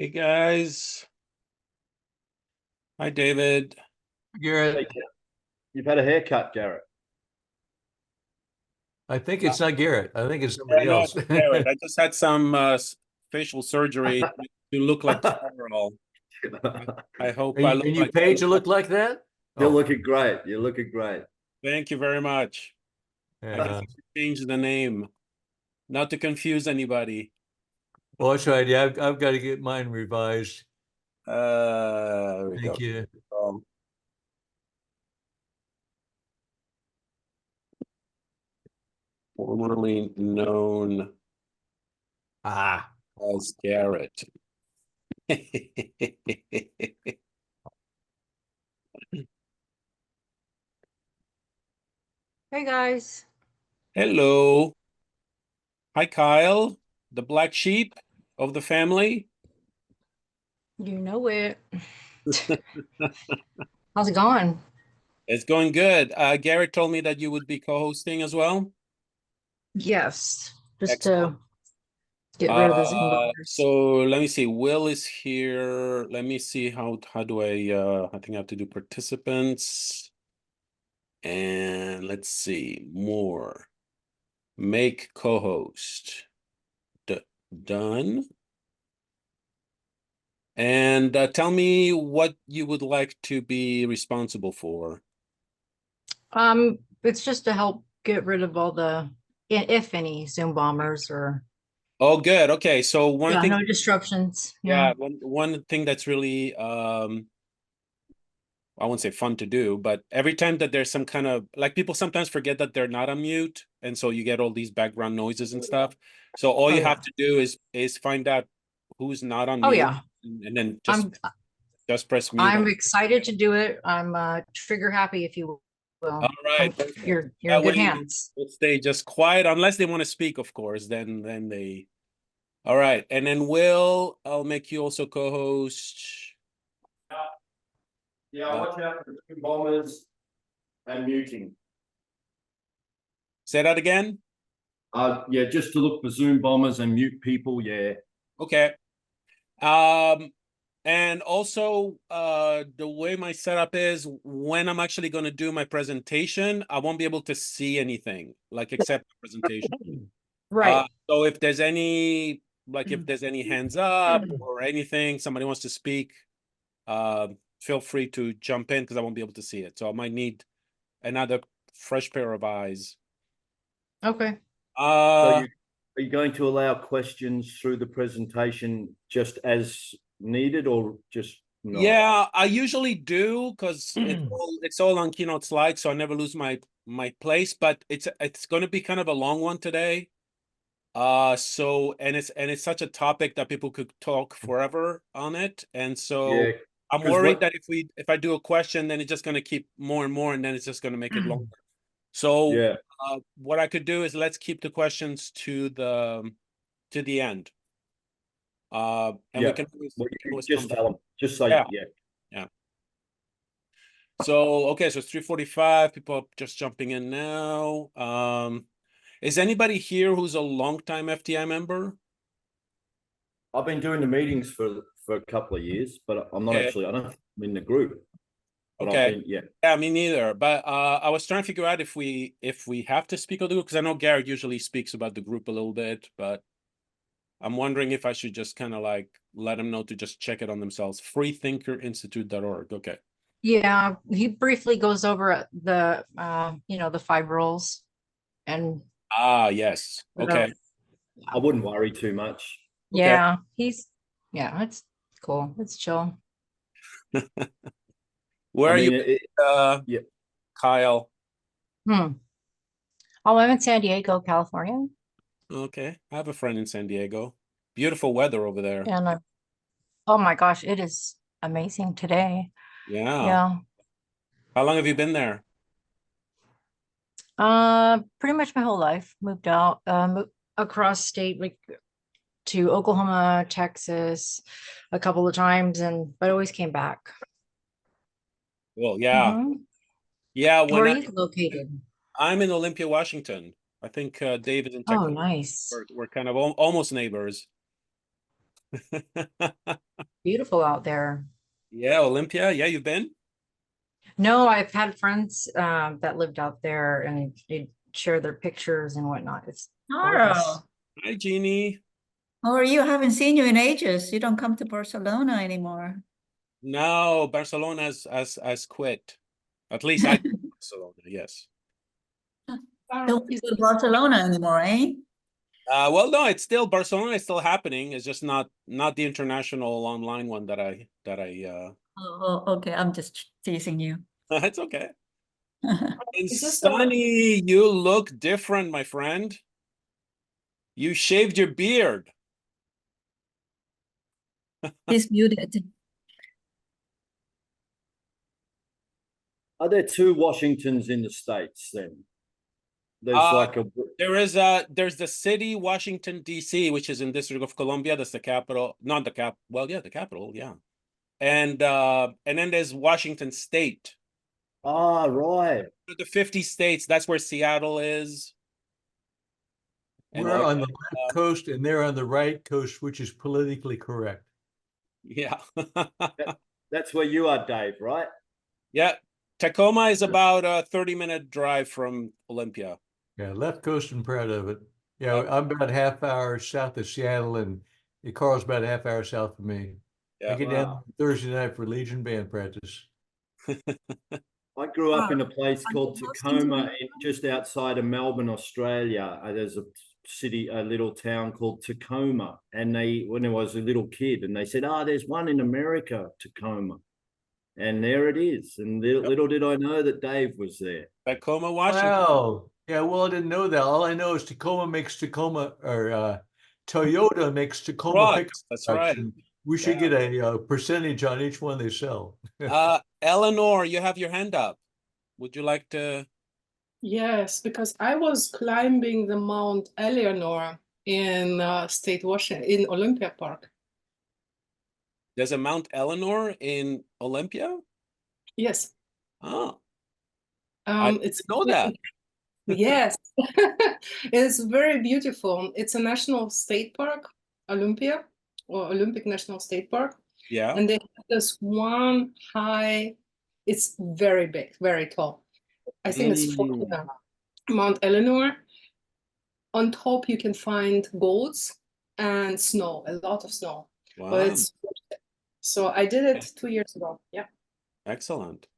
Hey guys. Hi David. Garrett, You've had a haircut, Garrett. I think it's not Garrett. I think it's Yeah, somebody no, else. it's Garrett. I just had some facial surgery to look like Carl. I hope I look And you like paid to look like that? You're Oh, looking great. You're looking great. Thank you very much. I guess yeah. I should change the name, not to confuse anybody. Well, that's right. Yeah, I've got to get mine revised. There we Thank go. you. Formerly known Ah, as Garrett. Hey guys. Hello. Hi Kyle, the black sheep of the family. You know it. How's it going? It's going good. Garrett told me that you would be co-hosting as well. Yes, just Excellent. to get rid of the Zoom bombers. So let me see. Will is here. Let me see how do I think I have to do participants. And let's see. More. Make co-host. Done. And tell me what you would like to be responsible for. It's just to help get rid of all the, if any, Zoom bombers or Oh, good. Okay. So one yeah, thing, no disruptions. yeah, Yeah. one thing that's really I won't say fun to do, but every time that there's some kind of like people sometimes forget that they're not on mute, and so you get all these background noises and stuff. So all Oh you yeah. have to do is find out who's not on Oh mute, yeah. and then I'm just press mute. I'm excited to do it. I'm trigger happy, if you All will. right, perfect. You're in That good way hands. we'll stay just quiet unless they want to speak, of course. Then they. All right, and then I'll make you also co-host. Yeah, watch out for the bombers and muting. Say that again. Yeah, just to look for Zoom bombers and mute people. Yeah. Okay. And also the way my setup is when I'm actually going to do my presentation, I won't be able to see anything like except the presentation. Right. So if there's any if there's any hands up or anything, somebody wants to speak, feel free to jump in because I won't be able to see it. So I might need another fresh pair of eyes. Okay. So are you going to allow questions through the presentation just as needed, or just not? Yeah, I usually do because it's all on Keynote slides, so I never lose my place. But it's going to be kind of a long one today. So and it's such a topic that people could talk forever on it, and so Yeah, I'm worried that if I do a question, then it's just going to keep more and more, and then it's just going to make it longer. So yeah, what I could do is let's keep the questions to the end. And yeah. we Well, can you always come just back. tell them. Just say Yeah. yeah. Yeah. So okay, so it's 3:45. People are just jumping in now. Is anybody here who's a longtime FTI member? I've been doing the meetings for a couple of years, but I'm not Okay. actually. I don't think I'm in the group. But I've Okay. been, yeah. Yeah, me neither. But I was trying to figure out if we have to speak of the group, because I know Garrett usually speaks about the group a little bit, but I'm wondering if I should just kind of like let them know to just check it on themselves. freethinkerinstitute.org. Okay. Yeah, he briefly goes over the the 5 roles and Ah, yes. Okay. I wouldn't worry too much. Okay. yeah, it's cool. It's chill. Where I are you, mean, yeah. Kyle? Hmm. Oh, I'm in San Diego, California. Okay. I have a friend in San Diego. Beautiful weather over there. And oh my gosh, it is amazing today. Yeah. Yeah. How long have you been there? Pretty much my whole life. Moved out, across state, like to Oklahoma, Texas, a couple of times, but always came back. Well, yeah. Mhm. Yeah, Where are you located? I'm in Olympia, Washington. I think David in Oh, Texas. nice. We're kind of almost neighbors. Beautiful out there. Yeah, Olympia. Yeah, you've been? No, I've had friends that lived out there and they share their pictures and whatnot. It's gorgeous. Carl, Hi, Jeannie. how are you? I haven't seen you in ages. You don't come to Barcelona anymore. No, Barcelona has quit. At least I Barcelona, yes. Don't go to Barcelona anymore, eh? Well, no, it's still Barcelona is still happening. It's just not the international online one that I Oh, okay. I'm just teasing you. it's okay. And Is this Sunny, you look different, my friend. You shaved your beard. He's muted. Are there two Washingtons in the States then? There's like a There's the city Washington D.C., which is in District of Columbia. That's the capital, not the cap. Well, yeah, the capital, yeah. And then there's Washington State. right. The 50 states. That's where Seattle is. And We're on the Oregon, left coast and they're on the right coast, which is politically correct. yeah. That's where you are, Dave, right? Yeah. Tacoma is about a 30-minute drive from Olympia. Yeah, left coast and proud of it. Yeah, I'm about half hour south of Seattle and Carl's about a half hour south of me. Yeah. I get down Thursday night for Legion band practice. I grew up in a place Are called you hosting Tacoma, tonight? just outside of Melbourne, Australia. There's a little town called Tacoma. And when I was a little kid, and they said, there's one in America, Tacoma. And there it is. And little did I know that Dave was there. Tacoma, Washington. Wow. Yeah, well, I didn't know that. All I know is Tacoma makes Tacoma, or Toyota makes Tacoma pickup Trucks, that's trucks, right. and we should get a percentage on each one they sell. Eleanor, you have your hand up. Would you like to? Yes, because I was climbing the Mount Eleanor in State Washington, in Olympia Park. There's a Mount Eleanor in Olympia? Yes. Oh, I didn't It's know that. Yes, it's very beautiful. It's a national state park, Olympia, or Olympic National State Park. Yeah. And they have this one high, it's very big, very tall. I think it's 40 now. Mount Eleanor. On top, you can find golds and snow, a lot of snow. Wow. But so I did it 2 years ago. Yeah. Excellent.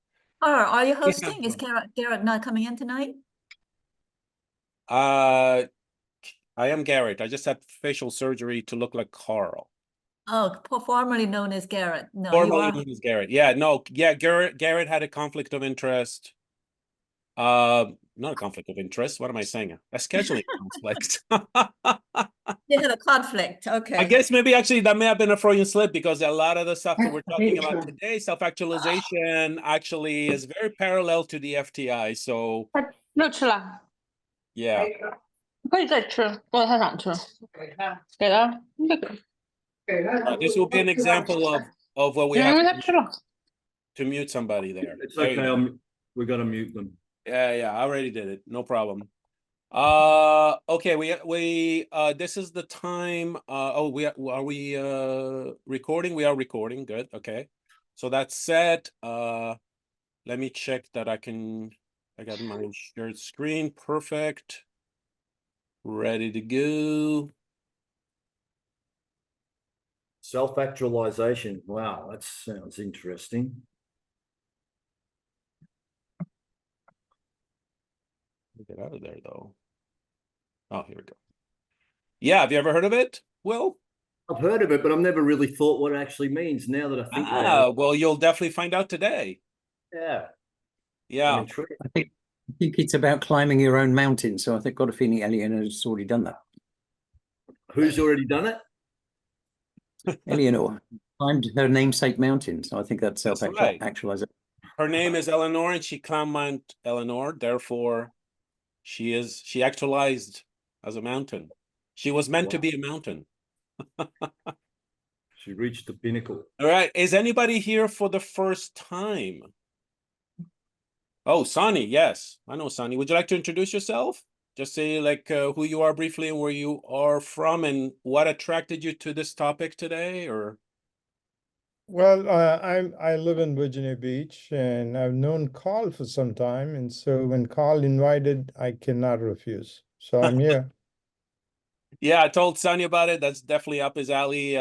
Are you hosting? Is Garrett not coming in tonight? I am Garrett. I just had facial surgery to look like Carl. Oh, formerly known as Garrett. No, you Formerly are. known as Garrett. Yeah, no, yeah, Garrett had a conflict of interest. Not a conflict of interest. What am I saying? A scheduling conflict. You had a conflict. Okay. I guess maybe actually that may have been a Freudian slip, because a lot of the stuff that we're talking about today, self-actualization, actually is very parallel to the FTI. So 热吃了， yeah. 可以再吃，如果他想吃，给他，这个， This will be an example of what we 因为 have 他吃了。 to mute somebody there. It's There you okay. go. We're going to mute them. Yeah, I already did it. No problem. Okay, we this is the time. Are we recording? We are recording. Good. Okay. So that's set. Let me check that I got my shared screen. Perfect. Ready to go. Self-actualization. Wow, that sounds interesting. Get out of there though. Oh, here we go. Yeah, have you ever heard of it? Will? I've heard of it, but I've never really thought what it actually means. Now that I think about it. Well, you'll definitely find out today. Yeah. Yeah. I'm intrigued. I think it's about climbing your own mountain. So I think got a feeling Eleanor has already done that. Who's already done it? Eleanor climbed her namesake mountain. So I think that's That's self-actualization. Her name is Eleanor, and she climbed Mount Eleanor. Therefore, she actualized as a mountain. She was meant to be a mountain. She reached the pinnacle. All right. Is anybody here for the first time? Oh, Sonny. Yes, I know Sonny. Would you like to introduce yourself? Just say like who you are briefly and where you are from and what attracted you to this topic today, or? Well, I live in Virginia Beach, and I've known Karl for some time, and so when Karl invited, I cannot refuse. So I'm here. Yeah, I told Sonny about it. That's definitely up his alley.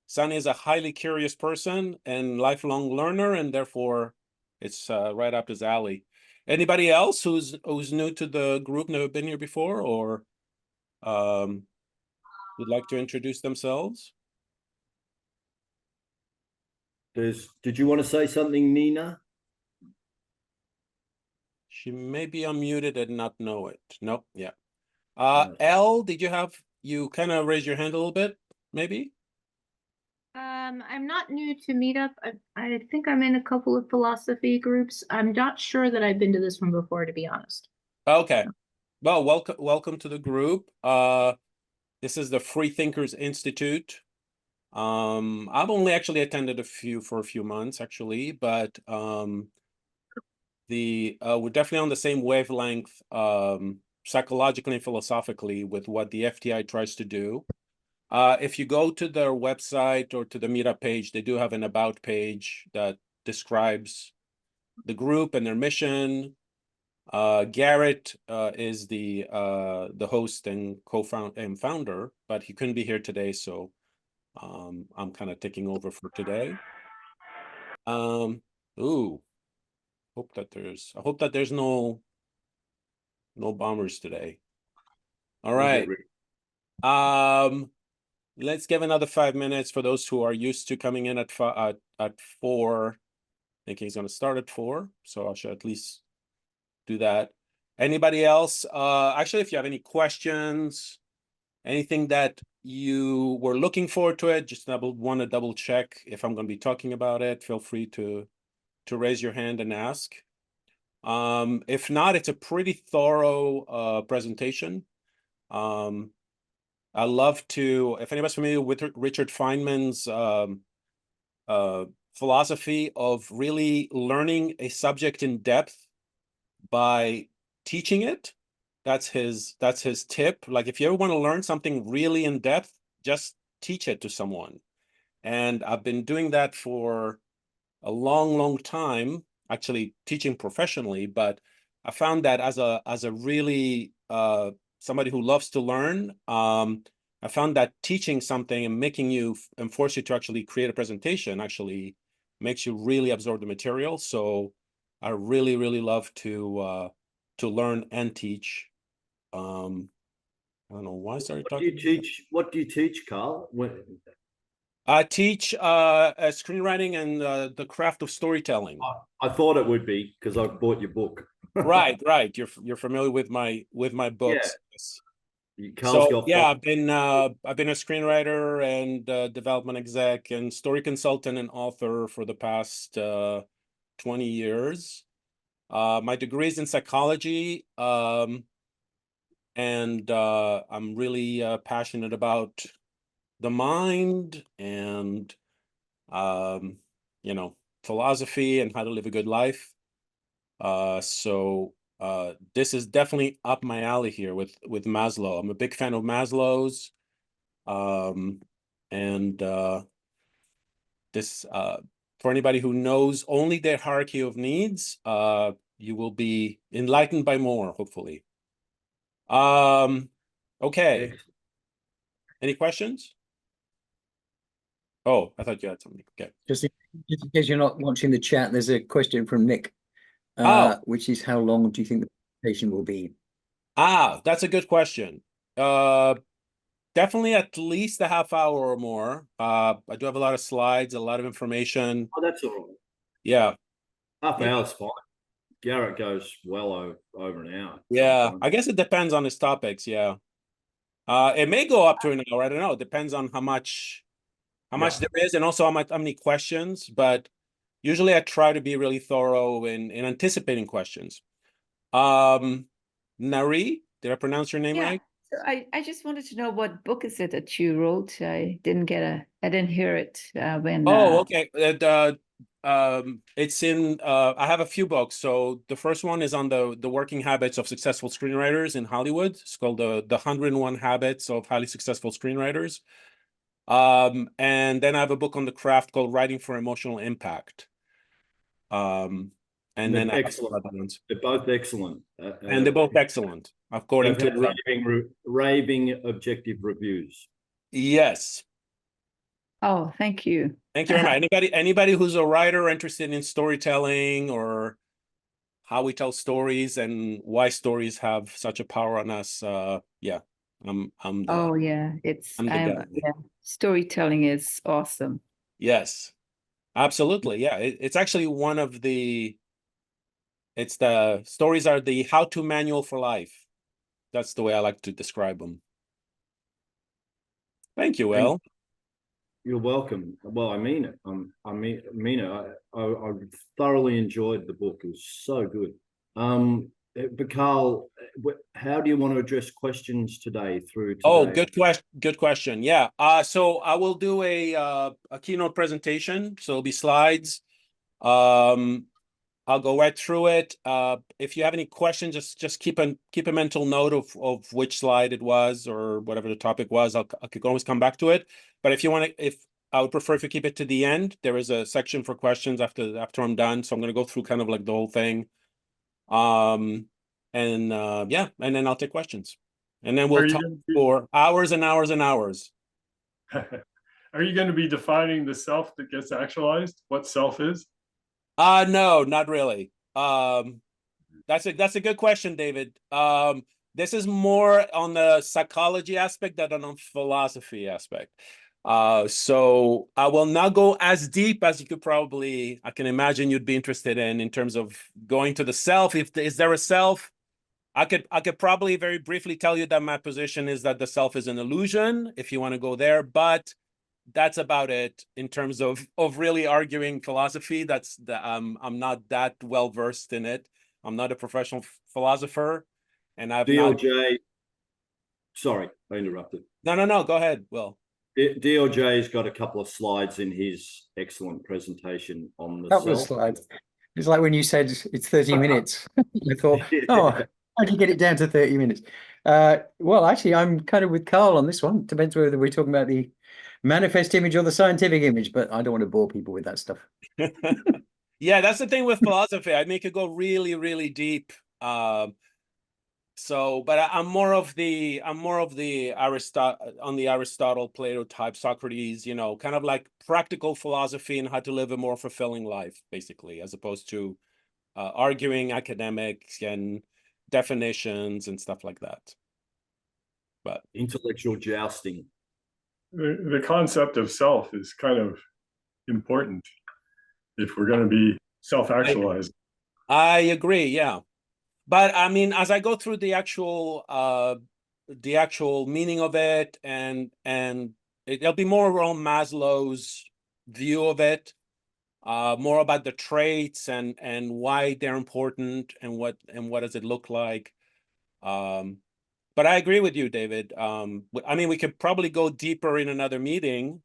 Sonny is a highly curious person and lifelong learner, and therefore it's right up his alley. Anybody else who's new to the group, never been here before, or would like to introduce themselves? Did you want to say something, Nina? She may be unmuted and not know it. Nope. Yeah. No. Elle, did you kind of raise your hand a little bit, maybe? I'm not new to Meetup. I think I'm in a couple of philosophy groups. I'm not sure that I've been to this one before, to be honest. Okay. Well, welcome to the group. This is the Free Thinkers Institute. I've only actually attended for a few months actually, but we're definitely on the same wavelength, psychologically and philosophically, with what the FTI tries to do. If you go to their website or to the Meetup page, they do have an about page that describes the group and their mission. Garrett is the host and founder, but he couldn't be here today, so I'm kind of taking over for today. Ooh, I hope that there's no bombers today. All right. Let's give another 5 minutes for those who are used to coming in at 4. I think he's going to start at 4, so I should at least do that. Anybody else? Actually, if you have any questions, anything that you were looking forward to it, just want to double check if I'm going to be talking about it, feel free to raise your hand and ask. If not, it's a pretty thorough presentation. I love to, if anybody's familiar with Richard Feynman's philosophy of really learning a subject in depth by teaching it, that's his tip. Like if you ever want to learn something really in depth, just teach it to someone. And I've been doing that for a long time, actually teaching professionally, but I found that as a really somebody who loves to learn, I found that teaching something and making you and force you to actually create a presentation actually makes you really absorb the material. So I really love to learn and teach. I don't know why I started talking. What do you teach, Karl? I teach screenwriting and the craft of storytelling. I thought it would be because I bought your book. Right. You're familiar with my books. Yeah. So yeah, I've been a screenwriter and development exec and story consultant and author for the past 20 years. My degree is in psychology, and I'm really passionate about the mind and philosophy and how to live a good life. So this is definitely up my alley here with Maslow. I'm a big fan of Maslow's, and this for anybody who knows only their hierarchy of needs, you will be enlightened by more, hopefully. Okay. Any questions? Oh, I thought you had something. Okay. Just in case you're not watching the chat, there's a question from Nick, which is how long do you think the presentation will be? That's a good question. Definitely at least a half hour or more. I do have a lot of slides, a lot of information. Oh, that's all right. Yeah. Half an hour's fine. Garrett goes well over an hour. Yeah, sometimes. I guess it depends on his topics. Yeah. It may go up to an hour. I don't know. It depends on how much there is, and also how many questions. But usually, I try to be really thorough in anticipating questions. Nari, did I pronounce your name right? So I just wanted to know what book is it that you wrote? I didn't hear it when. Oh, okay. it's in, I have a few books. So the first one is on the working habits of successful screenwriters in Hollywood. It's called the 101 Habits of Highly Successful Screenwriters. And then I have a book on the craft called Writing for Emotional Impact. And then excellent. They're both excellent. And they're both excellent, according they've to had raving objective reviews. Yes. Oh, thank you. Thank you very much. Anybody who's a writer interested in storytelling or how we tell stories and why stories have such a power on us, yeah, I'm the, oh yeah, I'm the guy. yeah. Storytelling is awesome. Yes, absolutely. Yeah, it's actually one of the. It's the stories are the how-to manual for life. That's the way I like to describe them. Thank you, Will. You're welcome. Well, I mean it. I mean it. I thoroughly enjoyed the book. It was so good. But Karl, how do you want to address questions today through today? Oh, good question. Good question. Yeah. So I will do a keynote presentation. So it'll be slides. I'll go right through it. If you have any questions, just keep a mental note of which slide it was or whatever the topic was. I could always come back to it. But if you want to, I would prefer if you keep it to the end. There is a section for questions after I'm done. So I'm going to go through kind of like the whole thing. Yeah, and then I'll take questions. And then we'll talk for hours and hours and hours. Are you going to be defining the self that gets actualized? What self is? No, not really. That's a good question, David. This is more on the psychology aspect than on the philosophy aspect. So I will not go as deep as you could probably, I can imagine you'd be interested in terms of going to the self. Is there a self? I could probably very briefly tell you that my position is that the self is an illusion, if you want to go there, but that's about it in terms of really arguing philosophy. I'm not that well versed in it. I'm not a professional philosopher, and I've DLJ. Sorry, I interrupted. No. Go ahead, Will. DLJ's got a couple of slides in his excellent presentation on the couple self. of slides. It's like when you said it's 30 minutes. I thought, oh, how do you get it down to 30 minutes? Well, actually, I'm kind of with Karl on this one. Depends whether we're talking about the manifest image or the scientific image, but I don't want to bore people with that stuff. Yeah, that's the thing with philosophy. I make it go really, really deep. But I'm more of the Aristotle, Plato type, Socrates, kind of like practical philosophy and how to live a more fulfilling life, basically, as opposed to arguing academics and definitions and stuff like that. But intellectual jousting. The concept of self is kind of important if we're going to be self-actualized. I agree, yeah. But I mean, as I go through the actual meaning of it, and it'll be more around Maslow's view of it, more about the traits and why they're important and what does it look like. But I agree with you, David. I mean, we could probably go deeper in another meeting.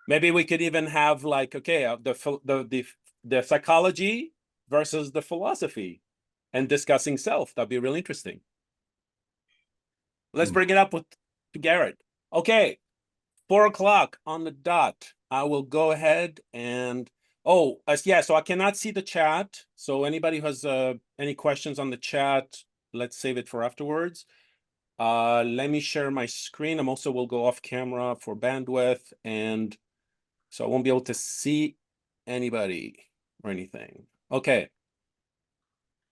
Maybe we could even have like, okay, the psychology versus the philosophy and discussing self. That'd be really interesting. Let's bring it up to Garrett. Okay, 4 o'clock on the dot. I will go ahead and, yeah, so I cannot see the chat. So anybody who has any questions on the chat, let's save it for afterwards. Let me share my screen. I'm also will go off camera for bandwidth, and so I won't be able to see anybody or anything. Okay.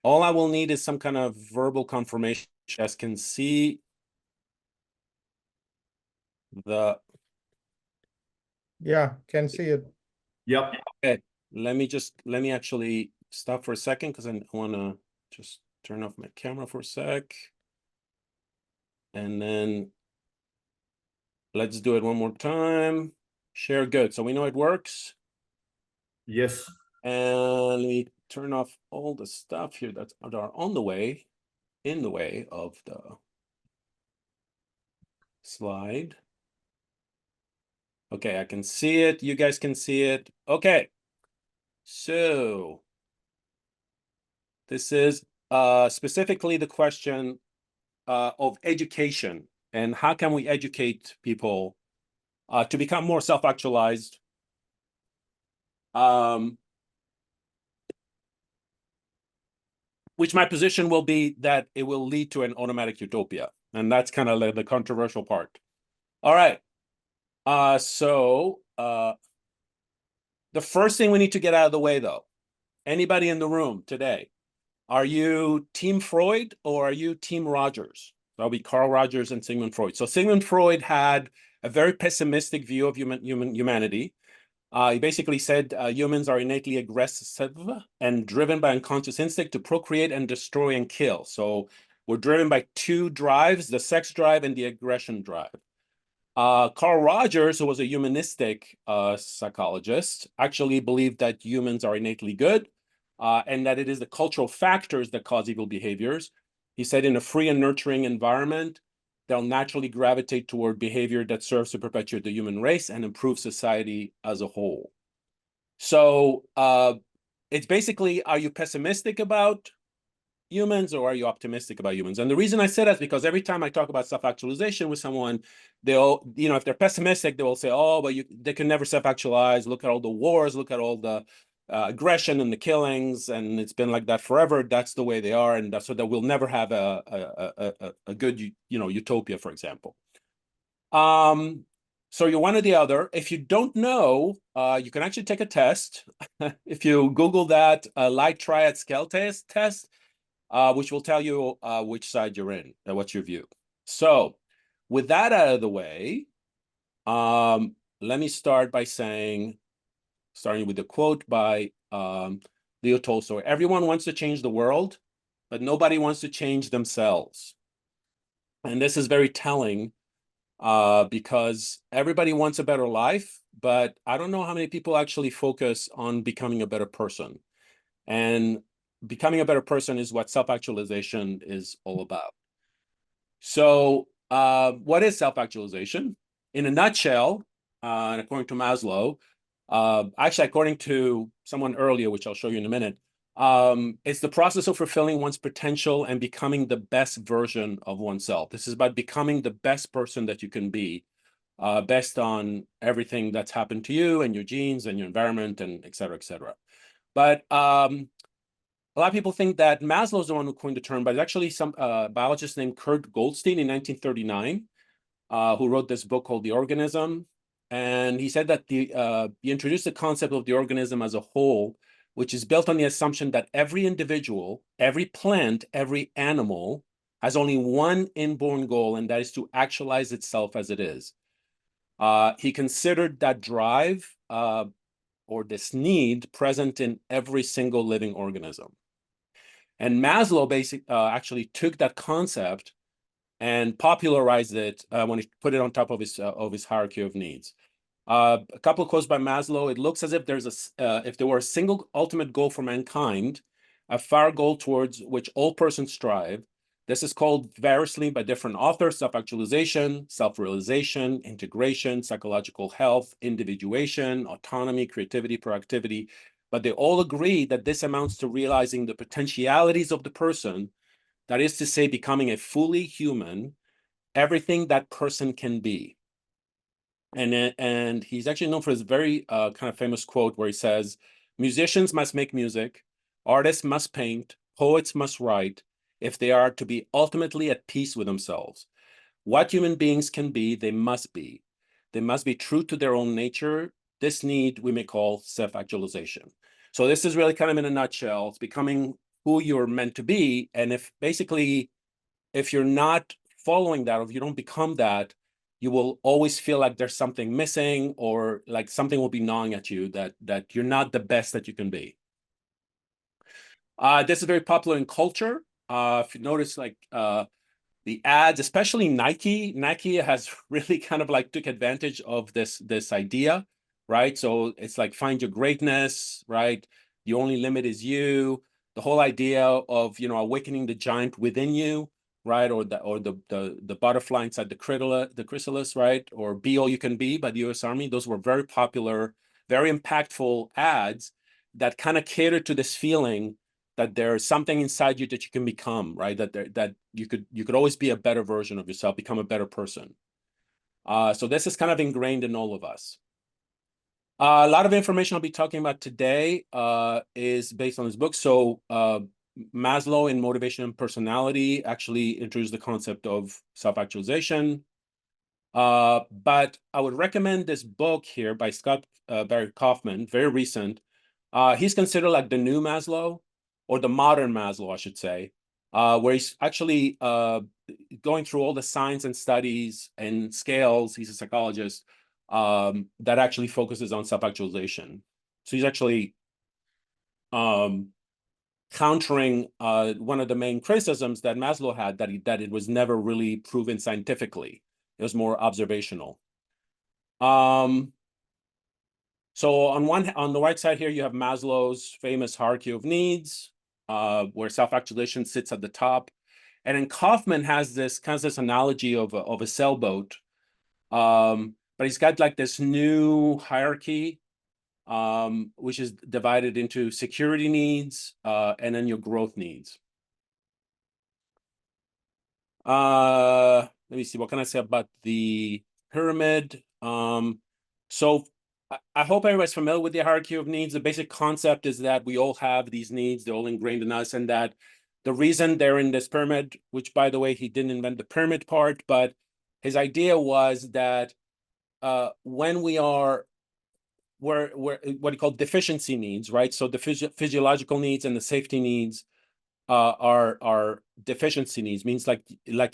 All I will need is some kind of verbal confirmation. You guys can see the. Yeah, can see it. Yep. Okay. Let me actually stop for a second because I want to just turn off my camera for a sec. And then let's do it one more time. Share good. So we know it works. Yes. And let me turn off all the stuff here that are in the way of the slide. Okay, I can see it. You guys can see it. Okay. So this is specifically the question of education and how can we educate people to become more self-actualized. Which my position will be that it will lead to an automatic utopia. And that's kind of the controversial part. All right. So the first thing we need to get out of the way, though, anybody in the room today, are you Team Freud or are you Team Rogers? That'll be Carl Rogers and Sigmund Freud. So Sigmund Freud had a very pessimistic view of humanity. He basically said humans are innately aggressive and driven by unconscious instinct to procreate and destroy and kill. So we're driven by two drives, the sex drive and the aggression drive. Carl Rogers, who was a humanistic psychologist, actually believed that humans are innately good and that it is the cultural factors that cause evil behaviors. He said in a free and nurturing environment, they'll naturally gravitate toward behavior that serves to perpetuate the human race and improve society as a whole. So it's basically, are you pessimistic about humans or are you optimistic about humans? And the reason I say that is because every time I talk about self-actualization with someone, they'll, if they're pessimistic, they will say, oh, but they can never self-actualize. Look at all the wars, look at all the aggression and the killings, and it's been like that forever. That's the way they are, and so that we'll never have a good, utopia, for example. So you're one or the other. If you don't know, you can actually take a test. If you Google that light triad scale test, which will tell you which side you're in and what's your view. So with that out of the way, let me start by starting with a quote by Leo Tolstoy. Everyone wants to change the world, but nobody wants to change themselves. And this is very telling because everybody wants a better life, but I don't know how many people actually focus on becoming a better person. And becoming a better person is what self-actualization is all about. So what is self-actualization? In a nutshell, and according to Maslow, actually according to someone earlier, which I'll show you in a minute, it's the process of fulfilling one's potential and becoming the best version of oneself. This is about becoming the best person that you can be, based on everything that's happened to you and your genes and your environment and et cetera, et cetera. But a lot of people think that Maslow is the one who coined the term, but it's actually some biologist named Kurt Goldstein in 1939 who wrote this book called The Organism. And he said that he introduced the concept of the organism as a whole, which is built on the assumption that every individual, every plant, every animal has only one inborn goal, and that is to actualize itself as it is. He considered that drive or this need present in every single living organism. And Maslow actually took that concept and popularized it when he put it on top of his hierarchy of needs. A couple of quotes by Maslow. It looks as if if there were a single ultimate goal for mankind, a far goal towards which all persons strive. This is called variously by different authors: self-actualization, self-realization, integration, psychological health, individuation, autonomy, creativity, proactivity. But they all agree that this amounts to realizing the potentialities of the person, that is to say, becoming a fully human, everything that person can be. And he's actually known for his very kind of famous quote where he says, musicians must make music, artists must paint, poets must write, if they are to be ultimately at peace with themselves. What human beings can be, they must be. They must be true to their own nature. This need we may call self-actualization. So this is really kind of in a nutshell, it's becoming who you're meant to be. And if you're not following that, or if you don't become that, you will always feel like there's something missing, or like something will be gnawing at you, that you're not the best that you can be. This is very popular in culture. If you notice, like the ads, especially Nike has really kind of like took advantage of this idea, right? So it's like, find your greatness, right? The only limit is you. The whole idea of, awakening the giant within you, right? Or the butterfly inside the chrysalis, right? Or Be All You Can Be by the U.S. Army. Those were very popular, very impactful ads that kind of catered to this feeling that there's something inside you that you can become, right? That you could always be a better version of yourself, become a better person. So this is kind of ingrained in all of us. A lot of information I'll be talking about today is based on this book. So Maslow in Motivation and Personality actually introduced the concept of self-actualization. But I would recommend this book here by Scott Barry Kaufman, very recent. He's considered like the new Maslow, or the modern Maslow, I should say, where he's actually going through all the science and studies and scales. He's a psychologist that actually focuses on self-actualization. So he's actually countering one of the main criticisms that Maslow had, that it was never really proven scientifically. It was more observational. So on the right side here, you have Maslow's famous hierarchy of needs, where self-actualization sits at the top. And then Kaufman has this analogy of a sailboat, but he's got like this new hierarchy, which is divided into security needs and then your growth needs. Let me see, what can I say about the pyramid? So I hope everybody's familiar with the hierarchy of needs. The basic concept is that we all have these needs, they're all ingrained in us, and that the reason they're in this pyramid, which by the way, he didn't invent the pyramid part, but his idea was that when we are where what he called deficiency needs, right? So the physiological needs and the safety needs are deficiency needs. Means like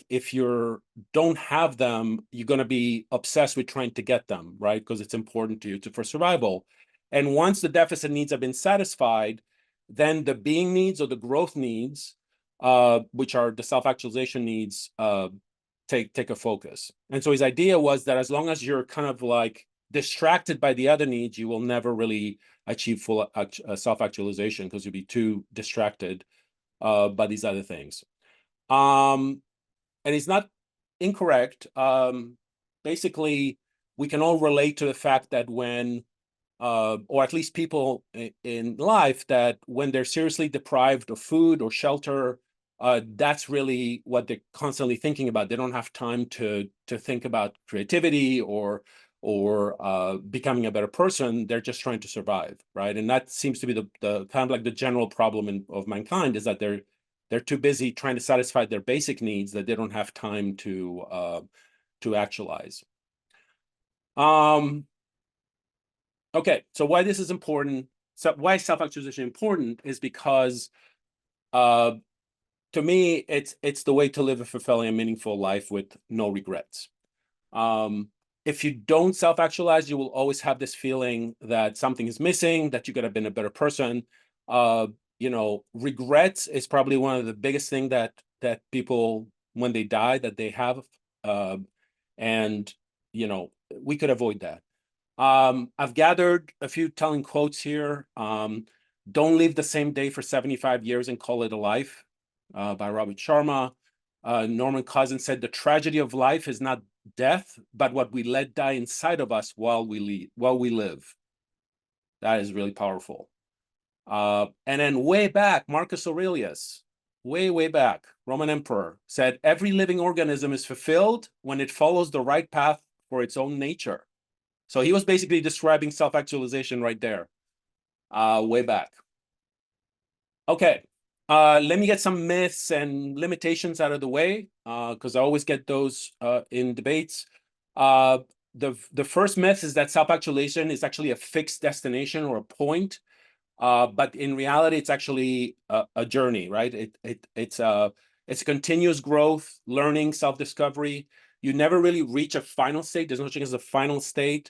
if you don't have them, you're going to be obsessed with trying to get them, right? Because it's important to you for survival. And once the deficit needs have been satisfied, then the being needs or the growth needs, which are the self-actualization needs, take a focus. And so his idea was that as long as you're kind of like distracted by the other needs, you will never really achieve full self-actualization, because you'll be too distracted by these other things. And it's not incorrect. Basically, we can all relate to the fact that when, or at least people in life, that when they're seriously deprived of food or shelter, that's really what they're constantly thinking about. They don't have time to think about creativity or becoming a better person. They're just trying to survive, right? And that seems to be the kind of like the general problem of mankind, is that they're too busy trying to satisfy their basic needs that they don't have time to actualize. Okay, so why this is important? So why self-actualization important is because to me, it's the way to live a fulfilling and meaningful life with no regrets. If you don't self-actualize, you will always have this feeling that something is missing, that you could have been a better person. You know, regrets is probably one of the biggest thing that people, when they die, that they have. And, you know, we could avoid that. I've gathered a few telling quotes here. Don't live the same day for 75 years and call it a life, by Robert Sharma. Norman Cousins said, the tragedy of life is not death, but what we let die inside of us while we live. That is really powerful. And then way back, Marcus Aurelius, way back, Roman emperor, said, every living organism is fulfilled when it follows the right path for its own nature. So he was basically describing self-actualization right there, way back. Okay, let me get some myths and limitations out of the way, because I always get those in debates. The first myth is that self-actualization is actually a fixed destination or a point, but in reality, it's actually a journey, right? It's continuous growth, learning, self-discovery. You never really reach a final state. There's no such thing as a final state.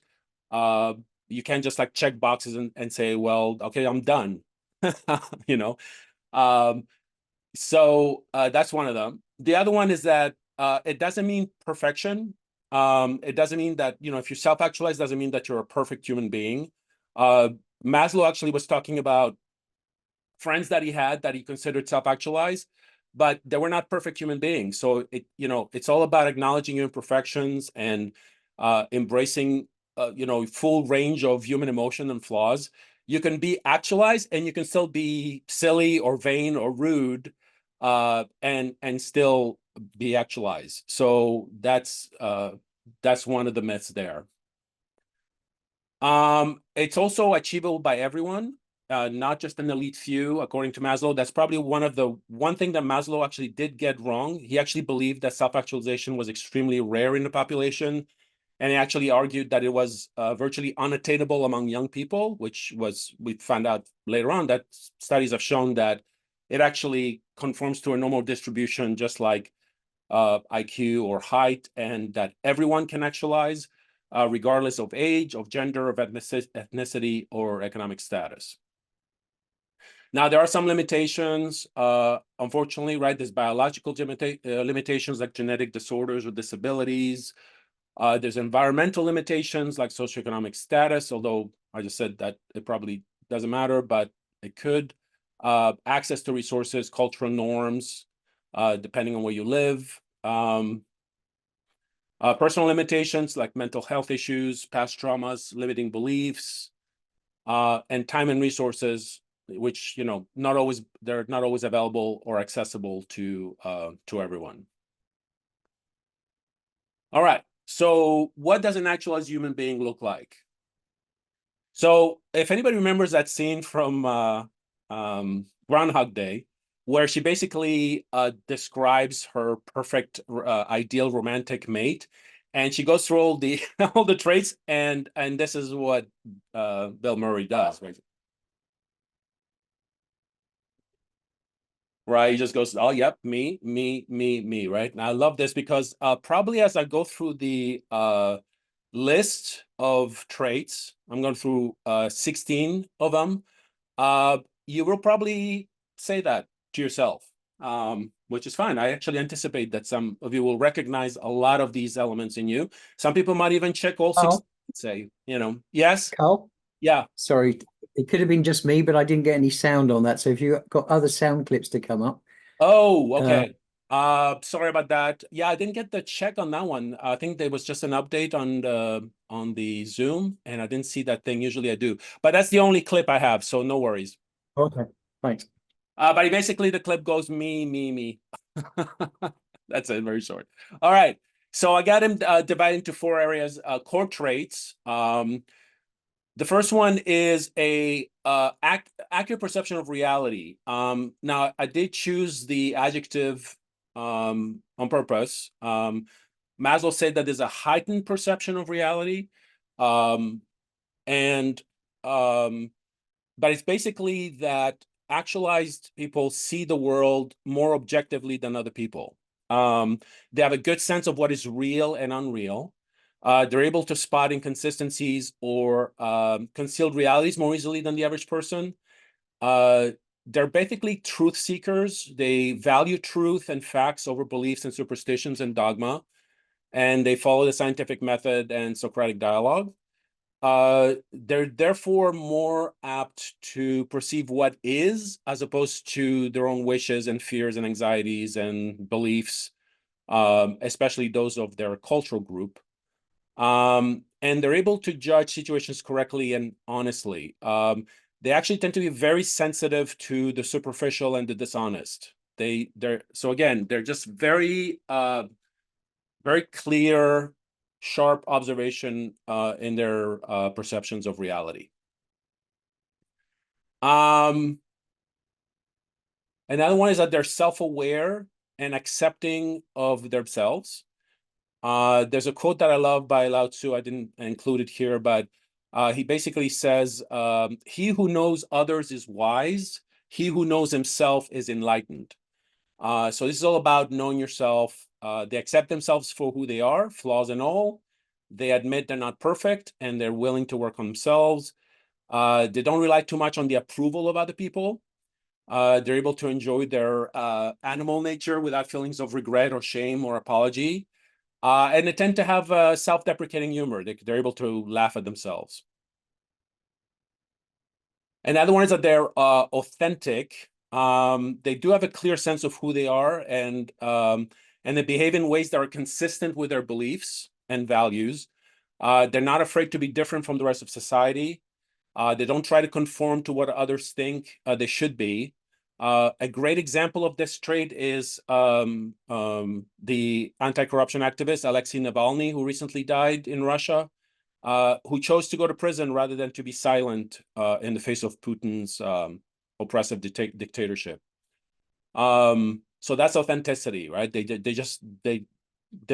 You can't just like check boxes and say, well, okay, I'm done. You know. So that's one of them. The other one is that it doesn't mean perfection. It doesn't mean that, you know, if you self-actualize, doesn't mean that you're a perfect human being. Maslow actually was talking about friends that he had that he considered self-actualized, but they were not perfect human beings. So it's all about acknowledging your imperfections and embracing full range of human emotion and flaws. You can be actualized and you can still be silly or vain or rude, and still be actualized. So that's one of the myths there. It's also achievable by everyone, not just an elite few, according to Maslow. That's probably one thing that Maslow actually did get wrong. He actually believed that self-actualization was extremely rare in the population. And he actually argued that it was virtually unattainable among young people, we found out later on that studies have shown that it actually conforms to a normal distribution, just like IQ or height, and that everyone can actualize, regardless of age, of gender, of ethnicity, or economic status. Now, there are some limitations, unfortunately, right? There's biological limitations like genetic disorders or disabilities. There's environmental limitations like socioeconomic status, although I just said that it probably doesn't matter, but it could. Access to resources, cultural norms, depending on where you live. Personal limitations like mental health issues, past traumas, limiting beliefs, and time and resources, which they're not always available or accessible to everyone. All right. So what does an actualized human being look like? So if anybody remembers that scene from Groundhog Day, where she basically describes her perfect ideal romantic mate, and she goes through all the all the traits, and this is what Bill Murray does, right? Right, he just goes, oh, yep, me, right? And I love this because probably as I go through the list of traits, I'm going through 16 of them, you will probably say that to yourself, which is fine. I actually anticipate that some of you will recognize a lot of these elements in you. Some people might even check all 16 and say, yes? Carl? Yeah. Sorry, it could have been just me, but I didn't get any sound on that. So if you've got other sound clips to come up. Oh, okay. Sorry about that. Yeah, I didn't get the check on that one. I think there was just an update on the Zoom, and I didn't see that thing. Usually I do, but that's the only clip I have, so no worries. Okay, thanks. But basically the clip goes me. That's it, very short. All right. So I got him divided into 4 areas, core traits. The first one is a accurate perception of reality. Now, I did choose the adjective on purpose. Maslow said that there's a heightened perception of reality, but it's basically that actualized people see the world more objectively than other people. They have a good sense of what is real and unreal. They're able to spot inconsistencies or concealed realities more easily than the average person. They're basically truth seekers. They value truth and facts over beliefs and superstitions and dogma, and they follow the scientific method and Socratic dialogue. They're therefore more apt to perceive what is as opposed to their own wishes and fears and anxieties and beliefs, especially those of their cultural group. And they're able to judge situations correctly and honestly. They actually tend to be very sensitive to the superficial and the dishonest. They're just very clear, sharp observation in their perceptions of reality. Another one is that they're self-aware and accepting of themselves. There's a quote that I love by Lao Tzu. I didn't include it here, but he basically says, he who knows others is wise. He who knows himself is enlightened. So this is all about knowing yourself. They accept themselves for who they are, flaws and all. They admit they're not perfect, and they're willing to work on themselves. They don't rely too much on the approval of other people. They're able to enjoy their animal nature without feelings of regret or shame or apology. And they tend to have self-deprecating humor. They're able to laugh at themselves. Another one is that they're authentic. They do have a clear sense of who they are, and they behave in ways that are consistent with their beliefs and values. They're not afraid to be different from the rest of society. They don't try to conform to what others think they should be. A great example of this trait is the anti-corruption activist Alexei Navalny, who recently died in Russia, who chose to go to prison rather than to be silent in the face of Putin's oppressive dictatorship. So that's authenticity, right? They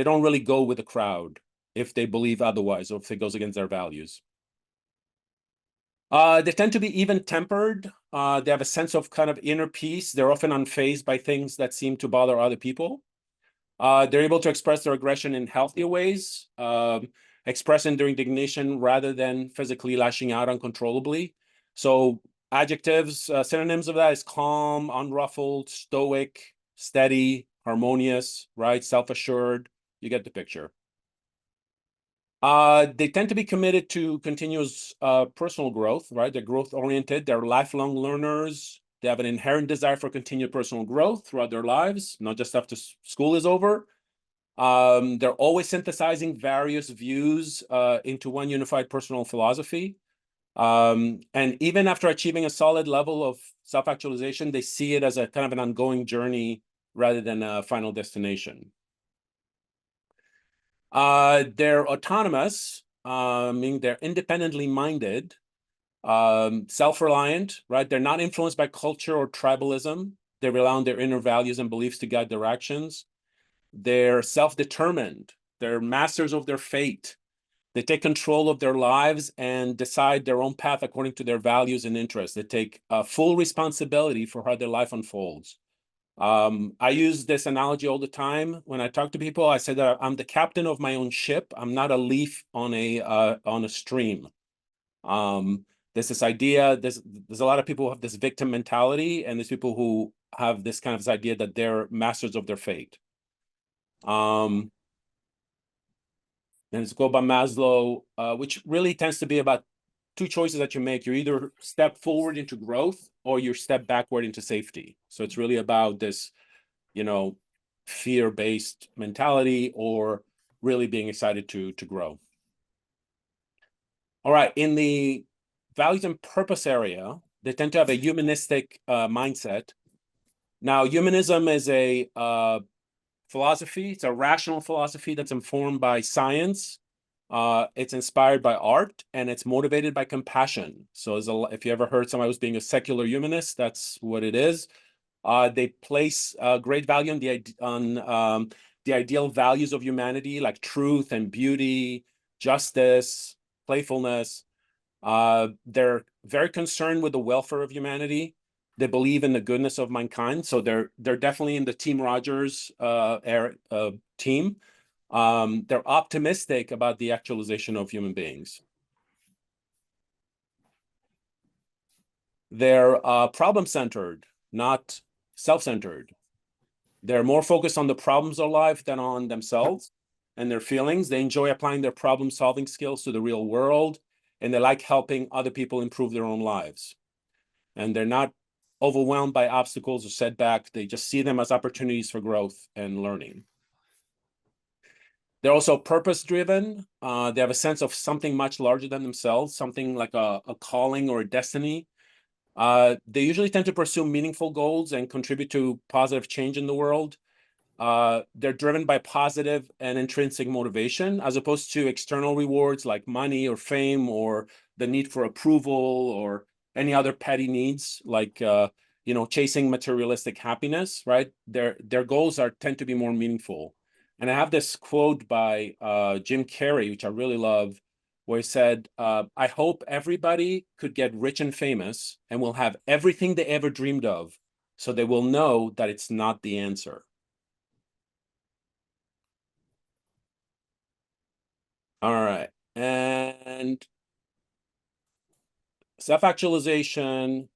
don't really go with the crowd if they believe otherwise, or if it goes against their values. They tend to be even-tempered. They have a sense of kind of inner peace. They're often unfazed by things that seem to bother other people. They're able to express their aggression in healthier ways, expressing their indignation rather than physically lashing out uncontrollably. So adjectives, synonyms of that is calm, unruffled, stoic, steady, harmonious, right? Self-assured. You get the picture. They tend to be committed to continuous personal growth, right? They're growth-oriented. They're lifelong learners. They have an inherent desire for continued personal growth throughout their lives, not just after school is over. They're always synthesizing various views into one unified personal philosophy. And even after achieving a solid level of self-actualization, they see it as a kind of an ongoing journey rather than a final destination. They're autonomous, meaning they're independently minded, self-reliant, right? They're not influenced by culture or tribalism. They rely on their inner values and beliefs to guide their actions. They're self-determined. They're masters of their fate. They take control of their lives and decide their own path according to their values and interests. They take full responsibility for how their life unfolds. I use this analogy all the time when I talk to people. I say that I'm the captain of my own ship. I'm not a leaf on a stream. There's this idea. There's a lot of people who have this victim mentality, and there's people who have this kind of idea that they're masters of their fate. And it's called by Maslow, which really tends to be about two choices that you make. You either step forward into growth or you step backward into safety. So it's really about this, fear-based mentality or really being excited to grow. All right, in the values and purpose area, they tend to have a humanistic mindset. Now, humanism is a philosophy. It's a rational philosophy that's informed by science. It's inspired by art, and it's motivated by compassion. So if you ever heard somebody who's being a secular humanist, that's what it is. They place great value on the ideal values of humanity, like truth and beauty, justice, playfulness. They're very concerned with the welfare of humanity. They believe in the goodness of mankind. So they're definitely in the Team Rogers team. They're optimistic about the actualization of human beings. They're problem-centered, not self-centered. They're more focused on the problems of life than on themselves and their feelings. They enjoy applying their problem-solving skills to the real world, and they like helping other people improve their own lives. And they're not overwhelmed by obstacles or setbacks. They just see them as opportunities for growth and learning. They're also purpose-driven. They have a sense of something much larger than themselves, something like a calling or a destiny. They usually tend to pursue meaningful goals and contribute to positive change in the world. They're driven by positive and intrinsic motivation, as opposed to external rewards like money or fame or the need for approval or any other petty needs like chasing materialistic happiness, right? Their goals tend to be more meaningful. And I have this quote by Jim Carrey, which I really love, where he said, I hope everybody could get rich and famous and will have everything they ever dreamed of, so they will know that it's not the answer. All right. And self-actualization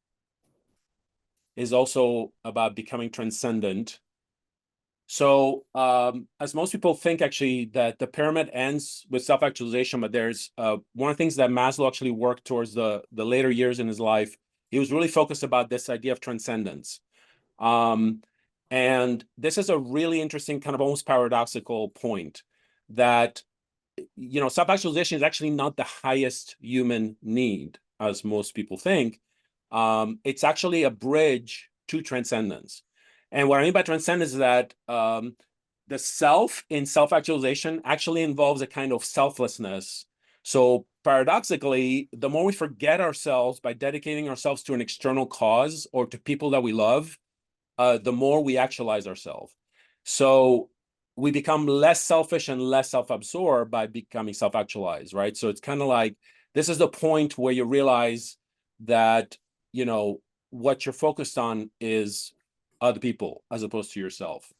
is also about becoming transcendent. So as most people think, actually, that the pyramid ends with self-actualization, but there's one of the things that Maslow actually worked towards the later years in his life. He was really focused about this idea of transcendence. And this is a really interesting kind of almost paradoxical point that, you know, self-actualization is actually not the highest human need, as most people think. It's actually a bridge to transcendence. And what I mean by transcendence is that the self in self-actualization actually involves a kind of selflessness. So paradoxically, the more we forget ourselves by dedicating ourselves to an external cause or to people that we love, the more we actualize ourselves. So we become less selfish and less self-absorbed by becoming self-actualized, right? So it's kind of like, this is the point where you realize that, you know, what you're focused on is other people as opposed to yourself.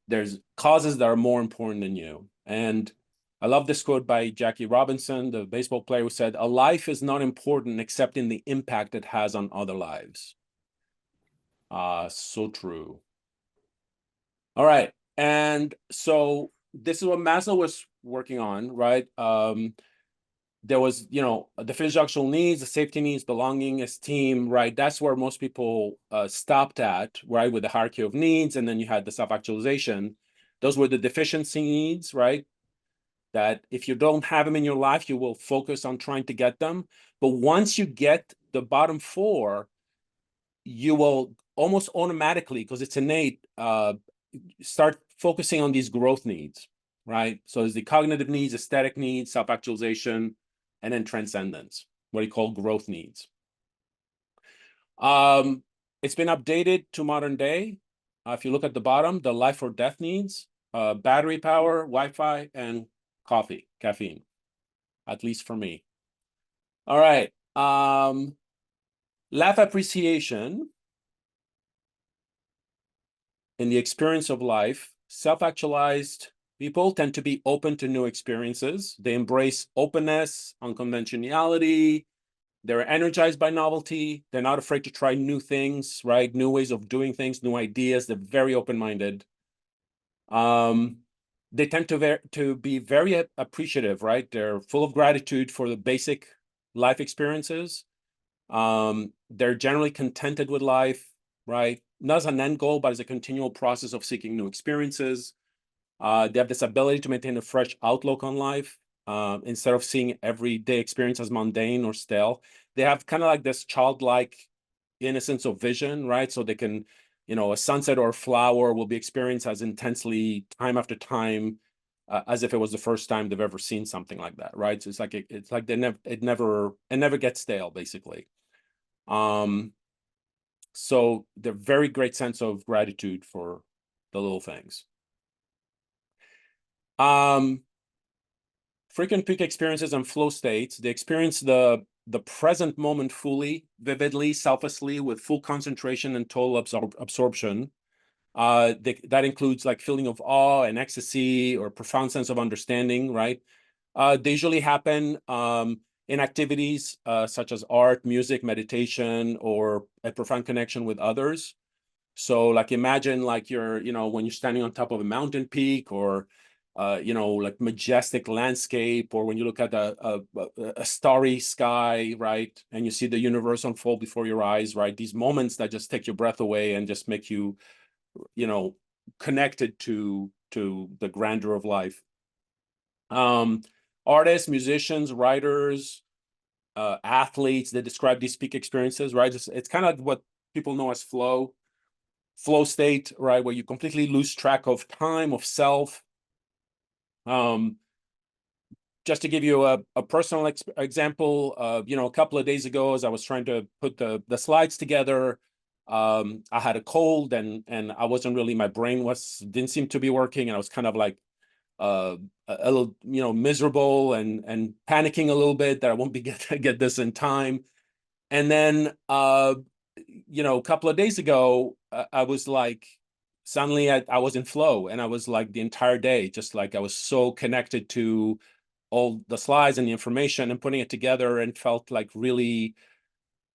There's causes that are more important than you. And I love this quote by Jackie Robinson, the baseball player, who said, "A life is not important except in the impact it has on other lives." So true. All right. And so this is what Maslow was working on, right? There was, you know, the physiological needs, the safety needs, belonging, esteem, right? That's where most people stopped at, right? With the hierarchy of needs. And then you had the self-actualization. Those were the deficiency needs, right? That if you don't have them in your life, you will focus on trying to get them. But once you get the bottom four, you will almost automatically, because it's innate, start focusing on these growth needs, right? So there's the cognitive needs, aesthetic needs, self-actualization, and then transcendence, what you call growth needs. It's been updated to modern day. If you look at the bottom, the life or death needs, battery power, Wi-Fi, and caffeine, at least for me. All right. Life appreciation. In the experience of life, self-actualized people tend to be open to new experiences. They embrace openness, unconventionality. They're energized by novelty. They're not afraid to try new things, right? New ways of doing things, new ideas. They're very open-minded. They tend to be very appreciative, right? They're full of gratitude for the basic life experiences. They're generally contented with life, right? Not as an end goal, but as a continual process of seeking new experiences. They have this ability to maintain a fresh outlook on life instead of seeing everyday experience as mundane or stale. They have kind of like this childlike innocence of vision, right? So they can, you know, a sunset or a flower will be experienced as intensely time after time as if it was the first time they've ever seen something like that, right? So it's like it never gets stale, basically. So they're very great sense of gratitude for the little things. Frequent peak experiences and flow states. They experience the present moment fully, vividly, selflessly, with full concentration and total absorption. That includes like feeling of awe and ecstasy or profound sense of understanding, right? They usually happen in activities such as art, music, meditation, or a profound connection with others. So like imagine like you're, you know, when you're standing on top of a mountain peak or, you know, like majestic landscape, or when you look at a starry sky, right? And you see the universe unfold before your eyes, right? These moments that just take your breath away and just make you, you know, connected to the grandeur of life. Artists, musicians, writers, athletes, they describe these peak experiences, right? It's kind of like what people know as flow state, right? Where you completely lose track of time, of self. Just to give you a personal example, you know, a couple of days ago, as I was trying to put the slides together, I had a cold and I wasn't really, my brain didn't seem to be working, and I was kind of like a little, you know, miserable and panicking a little bit that I won't be get this in time. And then you know, a couple of days ago, I was like, suddenly I was in flow, and I was like the entire day, just like I was so connected to all the slides and the information and putting it together, and felt like really,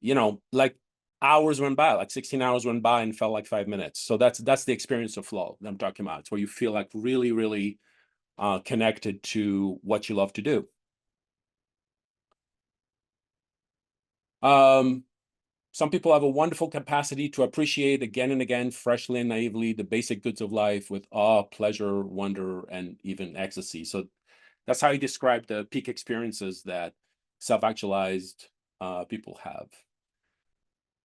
you know, like hours went by, like 16 hours went by and felt like 5 minutes. So that's the experience of flow that I'm talking about. It's where you feel like really, really connected to what you love to do. Some people have a wonderful capacity to appreciate again and again, freshly and naively, the basic goods of life with awe, pleasure, wonder, and even ecstasy. So that's how he described the peak experiences that self-actualized people have.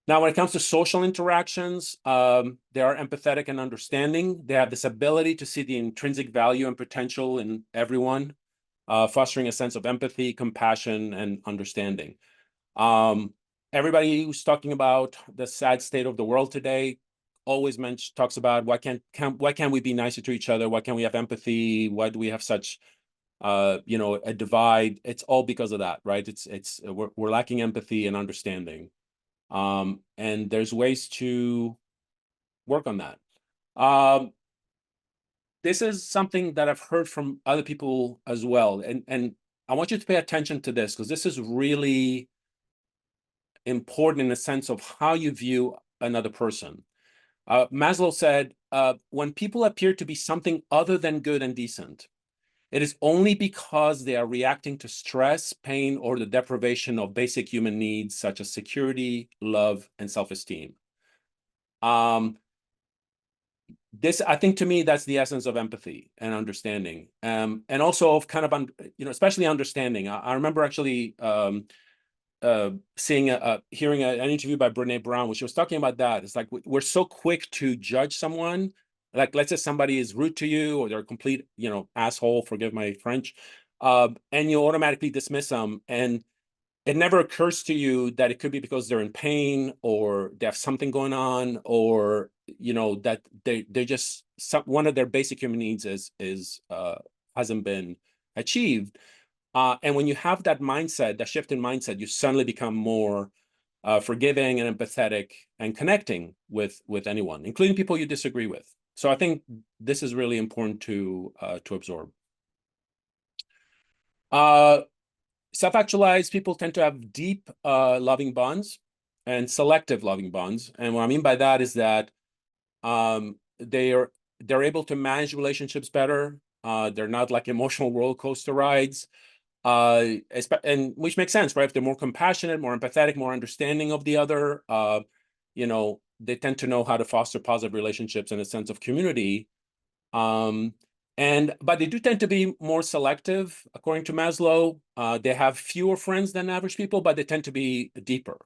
Now, when it comes to social interactions, they are empathetic and understanding. They have this ability to see the intrinsic value and potential in everyone, fostering a sense of empathy, compassion, and understanding. Everybody who's talking about the sad state of the world today always talks about why can't we be nicer to each other? Why can't we have empathy? Why do we have such a divide? It's all because of that, right? We're lacking empathy and understanding. And there's ways to work on that. This is something that I've heard from other people as well. And I want you to pay attention to this, because this is really important in the sense of how you view another person. Maslow said, when people appear to be something other than good and decent, it is only because they are reacting to stress, pain, or the deprivation of basic human needs such as security, love, and self-esteem. This, I think, to me, that's the essence of empathy and understanding, and also of kind of, especially understanding. I remember actually hearing an interview by Brene Brown, where she was talking about that. It's like we're so quick to judge someone. Like, let's say somebody is rude to you, or they're a complete, asshole, forgive my French, and you automatically dismiss them. And it never occurs to you that it could be because they're in pain, or they have something going on, or, that they just, one of their basic human needs hasn't been achieved. And when you have that mindset, that shift in mindset, you suddenly become more forgiving and empathetic and connecting with anyone, including people you disagree with. So I think this is really important to absorb. Self-actualized people tend to have deep loving bonds and selective loving bonds. And what I mean by that is that they're able to manage relationships better. They're not like emotional roller coaster rides. And which makes sense, right? If they're more compassionate, more empathetic, more understanding of the other, they tend to know how to foster positive relationships and a sense of community. But they do tend to be more selective, according to Maslow. They have fewer friends than average people, but they tend to be deeper.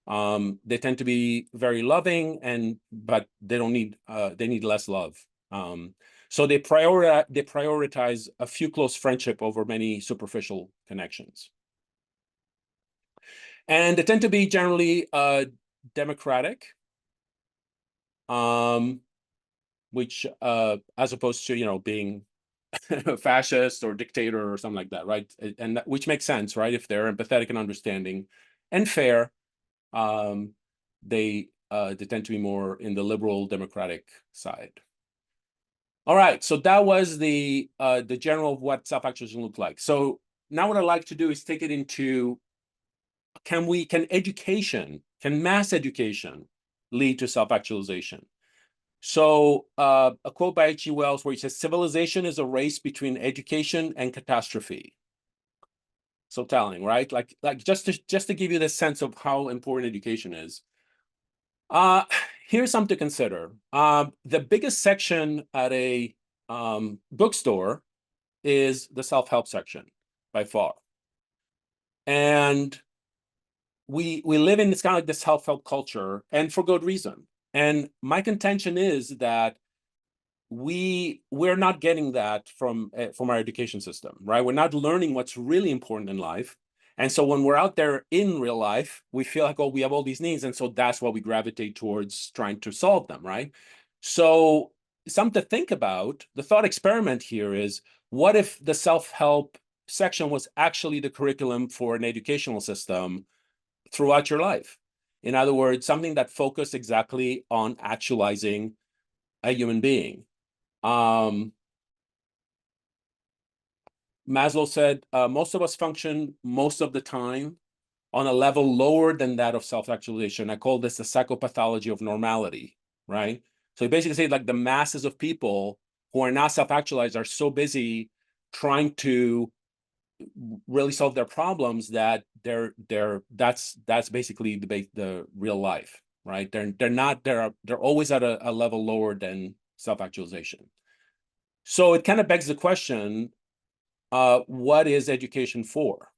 They tend to be very loving, but they don't need they need less love. So they prioritize a few close friendship over many superficial connections. And they tend to be generally democratic, which as opposed to, being fascist or dictator or something like that, right? And which makes sense, right? If they're empathetic and understanding and fair, they tend to be more in the liberal democratic side. All right, so that was the general of what self-actualization looked like. So now what I'd like to do is take it into, can mass education lead to self-actualization? So a quote by H.G. Wells where he says, civilization is a race between education and catastrophe. So telling, right? Like just to give you the sense of how important education is. Here's something to consider. The biggest section at a bookstore is the self-help section by far. And we live in this kind of like this self-help culture, and for good reason. And my contention is that we're not getting that from our education system, right? We're not learning what's really important in life. And so when we're out there in real life, we feel like, oh, we have all these needs. And so that's why we gravitate towards trying to solve them, right? So something to think about, the thought experiment here is, what if the self-help section was actually the curriculum for an educational system throughout your life? In other words, something that focused exactly on actualizing a human being. Maslow said, most of us function most of the time on a level lower than that of self-actualization. I call this the psychopathology of normality, right? So he basically said, like, the masses of people who are not self-actualized are so busy trying to really solve their problems, that that's basically the real life, right? They're always at a level lower than self-actualization. So it kind of begs the question, what is education for?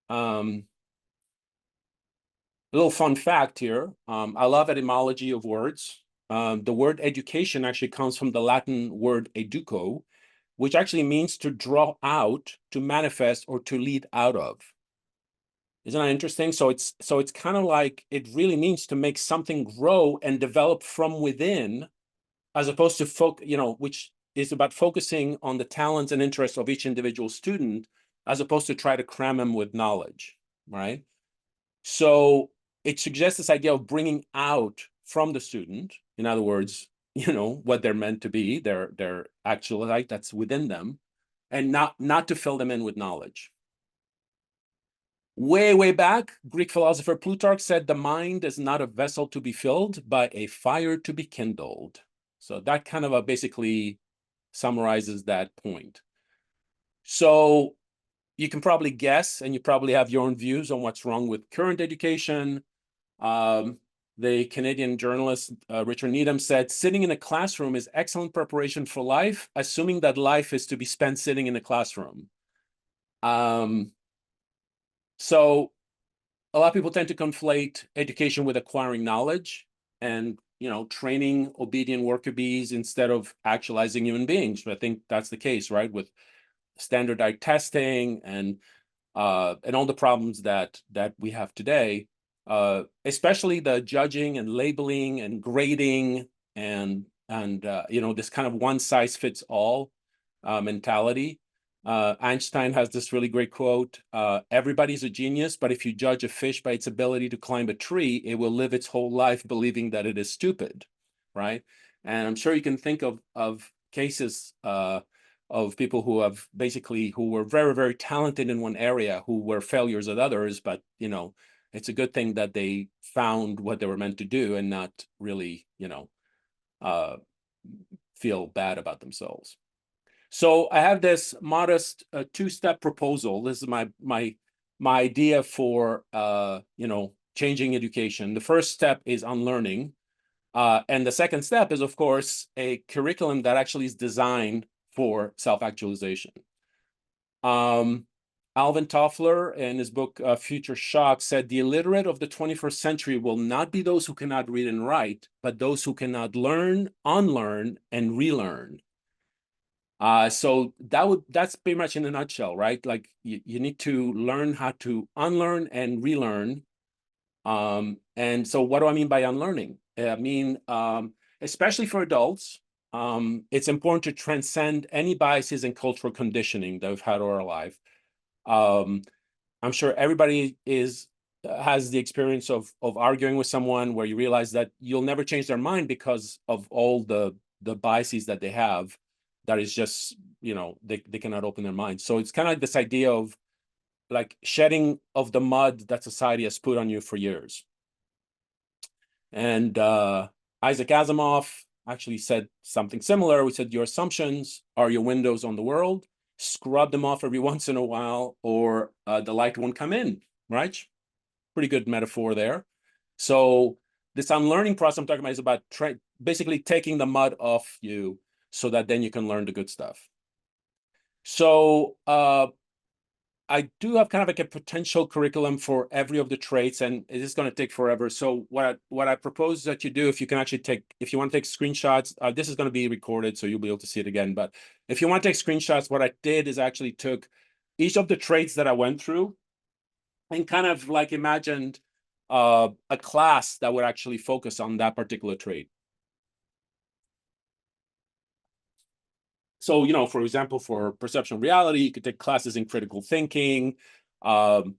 A little fun fact here. I love etymology of words. The word education actually comes from the Latin word educo, which actually means to draw out, to manifest, or to lead out of. Isn't that interesting? So it's kind of like, it really means to make something grow and develop from within, as opposed to which is about focusing on the talents and interests of each individual student, as opposed to try to cram them with knowledge, right? So it suggests this idea of bringing out from the student, in other words, what they're meant to be, their actual light that's within them, and not to fill them in with knowledge. Way back, Greek philosopher Plutarch said the mind is not a vessel to be filled, but a fire to be kindled. So that kind of basically summarizes that point. So you can probably guess, and you probably have your own views on what's wrong with current education. The Canadian journalist Richard Needham said, sitting in a classroom is excellent preparation for life, assuming that life is to be spent sitting in a classroom. So a lot of people tend to conflate education with acquiring knowledge and, training obedient worker bees instead of actualizing human beings. But I think that's the case, right? With standardized testing and all the problems that we have today, especially the judging and labeling and grading and this kind of one size fits all mentality. Einstein has this really great quote, everybody's a genius, but if you judge a fish by its ability to climb a tree, it will live its whole life believing that it is stupid, right? And I'm sure you can think of cases of people who were very, very talented in one area, who were failures at others, but it's a good thing that they found what they were meant to do and not really feel bad about themselves. So I have this modest two-step proposal. This is my idea for changing education. The first step is unlearning, and the second step is, of course, a curriculum that actually is designed for self-actualization. Alvin Toffler, in his book Future Shock, said the illiterate of the 21st century will not be those who cannot read and write, but those who cannot learn, unlearn, and relearn. So that's pretty much in a nutshell, right? Like you need to learn how to unlearn and relearn. And so what do I mean by unlearning? I mean, especially for adults, it's important to transcend any biases and cultural conditioning that we've had all our life. I'm sure everybody has the experience of arguing with someone where you realize that you'll never change their mind because of all the biases that they have. That is just, they cannot open their minds. So it's kind of like this idea of like shedding of the mud that society has put on you for years. And Isaac Asimov actually said something similar. We said, your assumptions are your windows on the world. Scrub them off every once in a while, or the light won't come in, right? Pretty good metaphor there. So this unlearning process I'm talking about is about basically taking the mud off you so that then you can learn the good stuff. So I do have kind of like a potential curriculum for every of the traits, and it is going to take forever. So what I propose that you do, if you want to take screenshots, this is going to be recorded, so you'll be able to see it again. But if you want to take screenshots, what I did is actually took each of the traits that I went through and kind of like imagined a class that would actually focus on that particular trait. So, for example, for perception of reality, you could take classes in critical thinking. I'll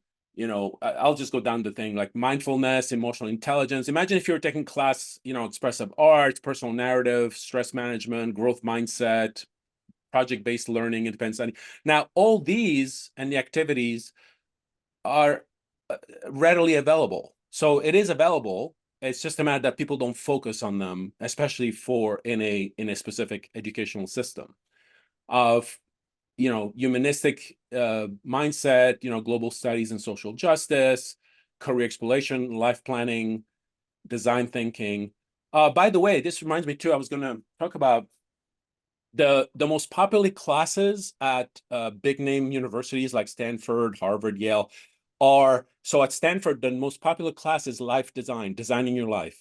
just go down the thing like mindfulness, emotional intelligence. Imagine if you were taking class, expressive arts, personal narrative, stress management, growth mindset, project-based learning, independent study. Now, all these and the activities are readily available. So it is available. It's just a matter that people don't focus on them, especially in a specific educational system. Of humanistic mindset, global studies and social justice, career exploration, life planning, design thinking. By the way, this reminds me too, I was going to talk about the most popular classes at big name universities like Stanford, Harvard, Yale are, so at Stanford, the most popular class is life design, designing your life.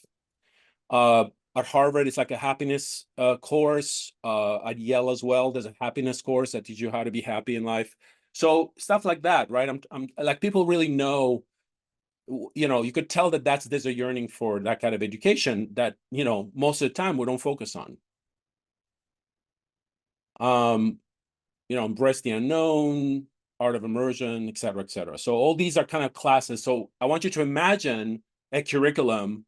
At Harvard, it's like a happiness course. At Yale as well, there's a happiness course that teaches you how to be happy in life. So stuff like that, right? I'm like, people really know, you could tell that there's a yearning for that kind of education that, most of the time we don't focus on. Embrace the unknown, art of immersion, et cetera, et cetera. So all these are kind of classes. So I want you to imagine a curriculum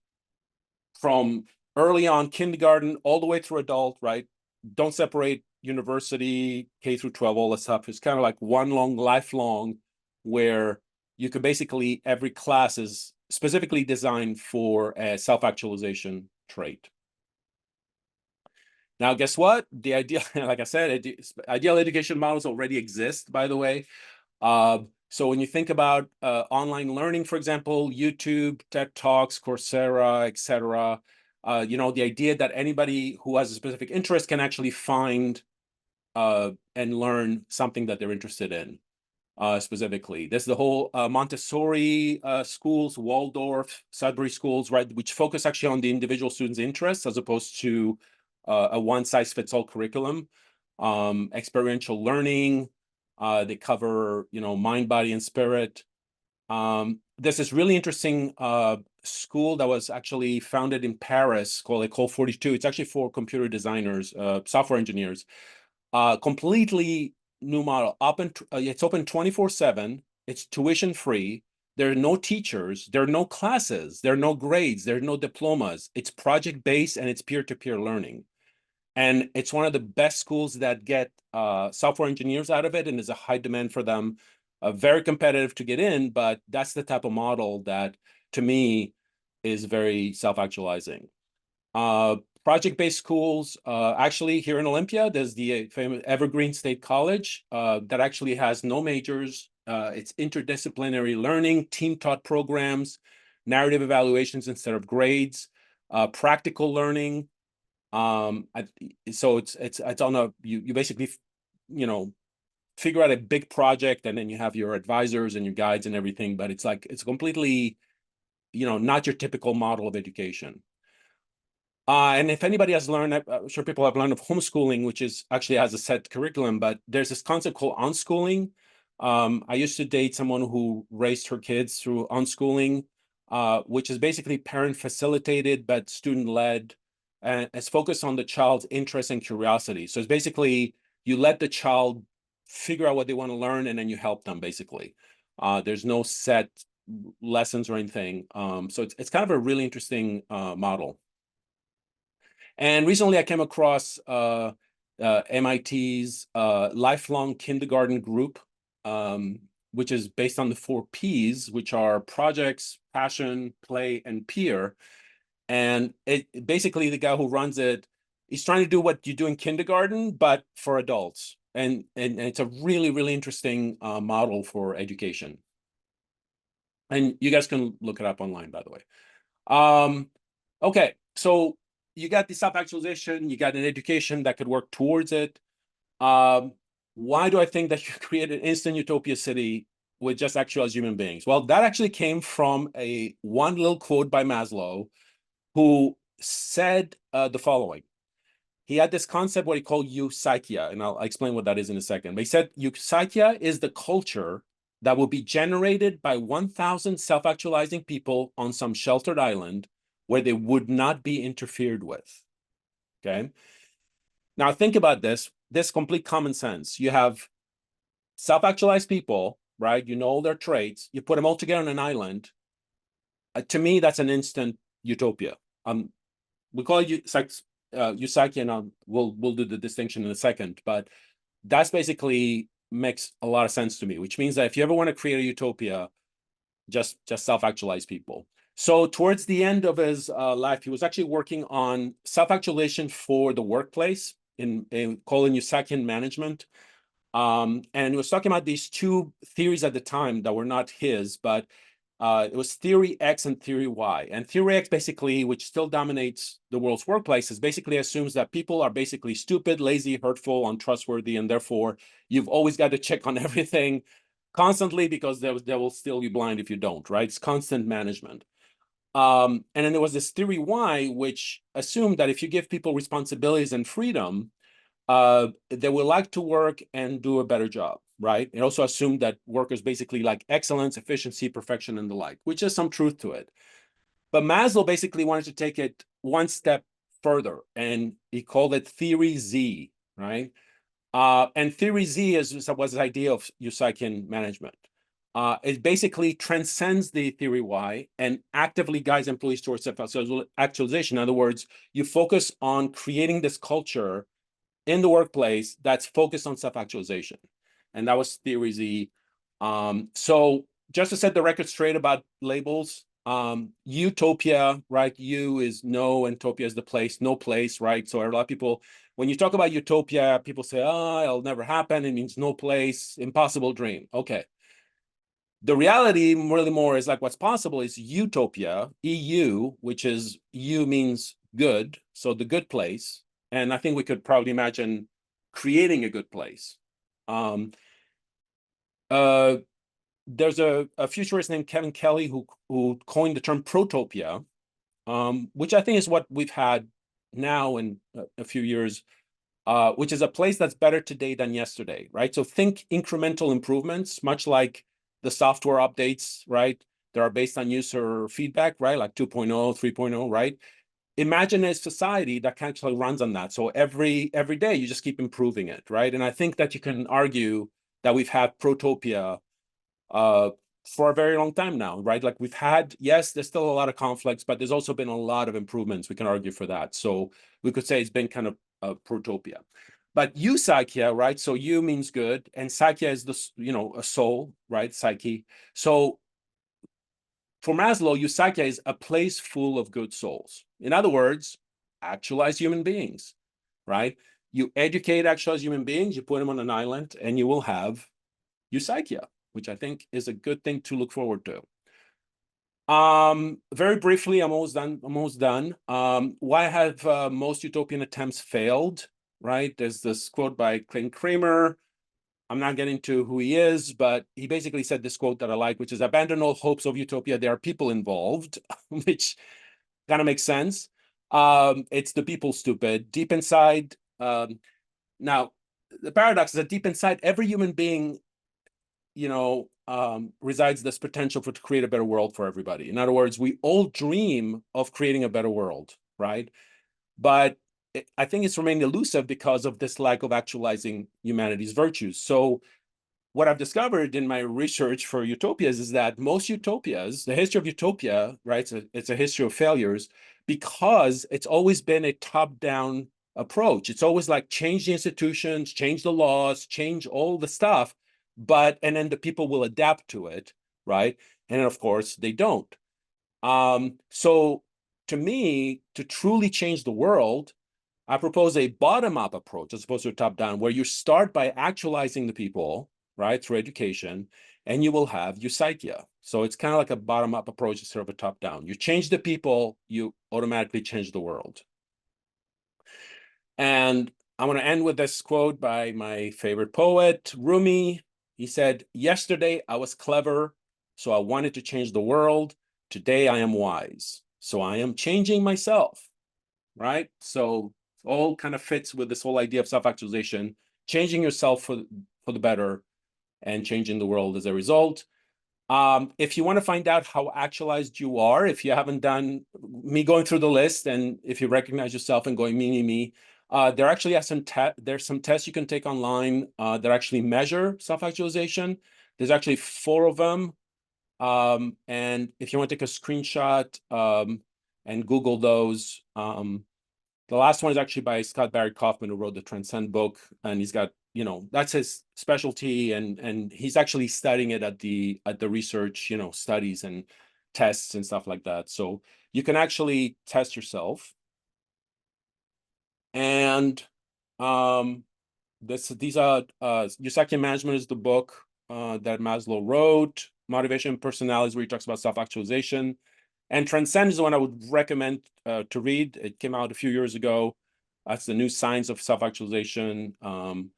from early on, kindergarten, all the way through adult, right? Don't separate university, K through 12, all that stuff. It's kind of like one long, lifelong, where you could basically, every class is specifically designed for a self-actualization trait. Now, guess what? The ideal, like I said, ideal education models already exist, by the way. So when you think about online learning, for example, YouTube, TED Talks, Coursera, etc., the idea that anybody who has a specific interest can actually find and learn something that they're interested in. Specifically, there's the whole Montessori schools, Waldorf, Sudbury schools, right, which focus actually on the individual student's interests as opposed to a one-size-fits-all curriculum. Experiential learning, they cover, mind, body, and spirit. There's this really interesting school that was actually founded in Paris called École 42. It's actually for computer designers, software engineers. Completely new model. It's open 24/7. It's tuition free. There are no teachers. There are no classes. There are no grades. There are no diplomas. It's project based and it's peer-to-peer learning. And it's one of the best schools that get software engineers out of it, and there's a high demand for them. Very competitive to get in, but that's the type of model that, to me, is very self-actualizing. Project-based schools, actually here in Olympia, there's the famous Evergreen State College that actually has no majors. It's interdisciplinary learning, team-taught programs, narrative evaluations instead of grades, practical learning. So it's on a, you basically, figure out a big project, and then you have your advisors and your guides and everything, but it's completely, not your typical model of education. And if anybody has learned, I'm sure people have learned of homeschooling, which actually has a set curriculum, but there's this concept called unschooling. I used to date someone who raised her kids through unschooling, which is basically parent facilitated, but student led. And it's focused on the child's interest and curiosity. So it's basically, you let the child figure out what they want to learn, and then you help them, basically. There's no set lessons or anything. So it's kind of a really interesting model. And recently I came across MIT's lifelong kindergarten group, which is based on the 4 Ps, which are projects, passion, play, and peer. And basically the guy who runs it, he's trying to do what you do in kindergarten, but for adults. And it's a really, really interesting model for education. And you guys can look it up online, by the way. Okay, so you got the self-actualization, you got an education that could work towards it. Why do I think that you create an instant utopia city with just actualized human beings? Well, that actually came from one little quote by Maslow, who said the following. He had this concept, what he called eusychia, and I'll explain what that is in a second. But he said eusychia is the culture that will be generated by 1,000 self-actualizing people on some sheltered island where they would not be interfered with, okay? Now think about this complete common sense. You have self-actualized people, right? You know all their traits, you put them all together on an island. To me, that's an instant utopia. We call it eusychia, and we'll do the distinction in a second, but that's basically makes a lot of sense to me, which means that if you ever want to create a utopia, just self-actualize people. So towards the end of his life, he was actually working on self-actualization for the workplace in calling Eusychian management. And he was talking about these two theories at the time that were not his, but it was theory X and theory Y. And theory X basically, which still dominates the world's workplaces, basically assumes that people are basically stupid, lazy, hurtful, untrustworthy, and therefore you've always got to check on everything constantly because they will still be blind if you don't, right? It's constant management. And then there was this theory Y, which assumed that if you give people responsibilities and freedom, they will like to work and do a better job, right? It also assumed that workers basically like excellence, efficiency, perfection, and the like, which is some truth to it. But Maslow basically wanted to take it one step further, and he called it theory Z, right? And theory Z was the idea of Eucyclian management. It basically transcends the theory Y and actively guides employees towards self-actualization. In other words, you focus on creating this culture in the workplace that's focused on self-actualization. And that was theory Z. So just to set the record straight about labels, utopia, right? U is no, and topia is the place, no place, right? So a lot of people, when you talk about utopia, people say, oh, it'll never happen. It means no place, impossible dream. Okay. The reality really more is like what's possible is utopia, EU, which is U means good. So the good place. And I think we could probably imagine creating a good place. There's a futurist named Kevin Kelly who coined the term protopia, which I think is what we've had now in a few years, which is a place that's better today than yesterday, right? So think incremental improvements, much like the software updates, right? That are based on user feedback, right? Like 2.0, 3.0, right? Imagine a society that actually runs on that. So every day you just keep improving it, right? And I think that you can argue that we've had protopia for a very long time now, right? Like we've had, yes, there's still a lot of conflicts, but there's also been a lot of improvements. We can argue for that. So we could say it's been kind of protopia. But eupsychia, right? So eu means good, and psyche is the, a soul, right? Psyche. So for Maslow, eupsychia is a place full of good souls. In other words, actualized human beings, right? You educate actualized human beings, you put them on an island, and you will have eupsychia, which I think is a good thing to look forward to. Very briefly, I'm almost done. Why have most utopian attempts failed, right? There's this quote by Clayton Kramer. I'm not getting to who he is, but he basically said this quote that I like, which is abandon all hopes of utopia. There are people involved, which kind of makes sense. It's the people stupid. Deep inside, now, the paradox is that deep inside every human being, resides this potential to create a better world for everybody. In other words, we all dream of creating a better world, right? But I think it's remained elusive because of this lack of actualizing humanity's virtues. So what I've discovered in my research for utopias is that most utopias, the history of utopia, right, it's a history of failures because it's always been a top-down approach. It's always like change the institutions, change the laws, change all the stuff, and then the people will adapt to it, right? And then, of course, they don't. So to me, to truly change the world, I propose a bottom-up approach as opposed to a top-down, where you start by actualizing the people, right, through education, and you will have eupsychia. So it's kind of like a bottom-up approach instead of a top-down. You change the people, you automatically change the world. And I want to end with this quote by my favorite poet, Rumi. He said, yesterday I was clever, so I wanted to change the world. Today I am wise, so I am changing myself, right? So all kind of fits with this whole idea of self-actualization, changing yourself for the better and changing the world as a result. If you want to find out how actualized you are, if you haven't done me going through the list, and if you recognize yourself and going me, there actually are there's some tests you can take online that actually measure self-actualization. There's actually 4 of them. And if you want to take a screenshot and Google those, the last one is actually by Scott Barry Kaufman, who wrote the Transcend book, and he's got, that's his specialty, and he's actually studying it at the research, studies and tests and stuff like that. So you can actually test yourself. And These are Your Psyche Management is the book that Maslow wrote. Motivation and Personality is where he talks about self-actualization. And Transcend is the one I would recommend to read. It came out a few years ago. That's the new science of self-actualization, and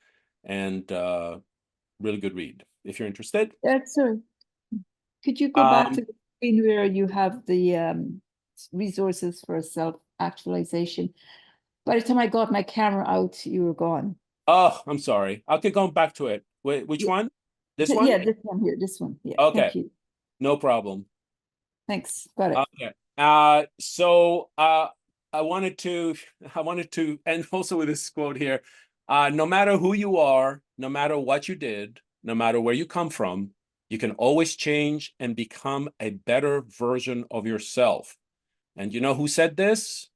really good read if you're interested. Sorry. Could you go back to the screen where you have the resources for self-actualization? By the time I got my camera out, you were gone. Oh, I'm sorry. I'll keep going back to it. Wait, which one? This one? Yeah, this one here. This one. Yeah. Okay. Thank you. No problem. Thanks. Got it. Okay. So I wanted to end also with this quote here. No matter who you are, no matter what you did, no matter where you come from, you can always change and become a better version of yourself. And you know who said this?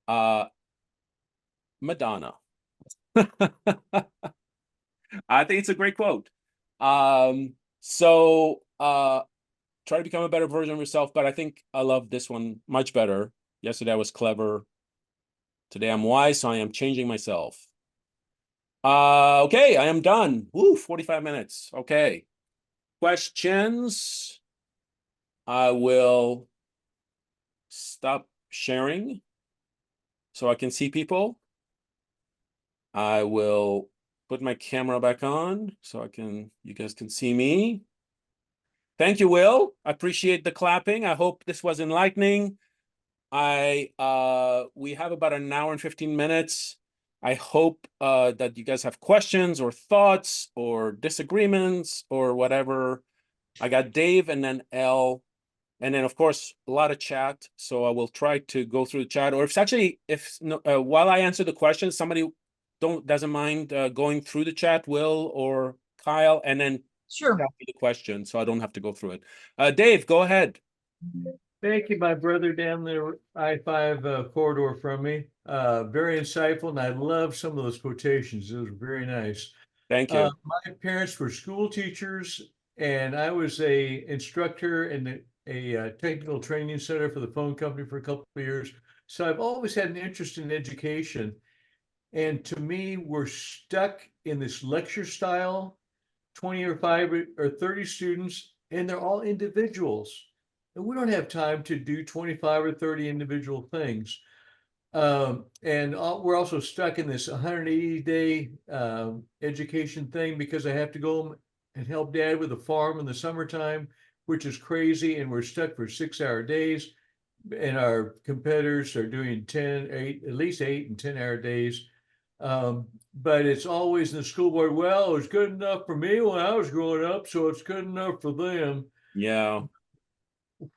Madonna. I think it's a great quote. Try to become a better version of yourself, but I think I love this one much better. Yesterday I was clever. Today I'm wise, so I am changing myself. Okay, I am done. Woo, 45 minutes. Okay. Questions? I will stop sharing so I can see people. I will put my camera back on so you guys can see me. Thank you, Will. I appreciate the clapping. I hope this was enlightening. We have about an hour and 15 minutes. I hope that you guys have questions or thoughts or disagreements or whatever. I got Dave and then Elle, and then of course a lot of chat. So I will try to go through the chat, or while I answer the questions, somebody doesn't mind going through the chat, Will or Kyle, and then sure, the question, so I don't have to go through it. Dave, go ahead. Thank you, my brother down the I-5 corridor from me. Very insightful, and I love some of those quotations. Those were very nice. Thank you. My parents were school teachers, and I was a instructor in a technical training center for the phone company for a couple of years. So I've always had an interest in education. And to me, we're stuck in this lecture style, 25 or 30 students, and they're all individuals. And we don't have time to do 25 or 30 individual things. We're also stuck in this 180-day education thing because I have to go and help Dad with the farm in the summertime, which is crazy. And we're stuck for 6-hour days. And our competitors are doing at least 8 and 10-hour days. But it's always in the school board, well, it was good enough for me when I was growing up, so it's good enough for them. Yeah.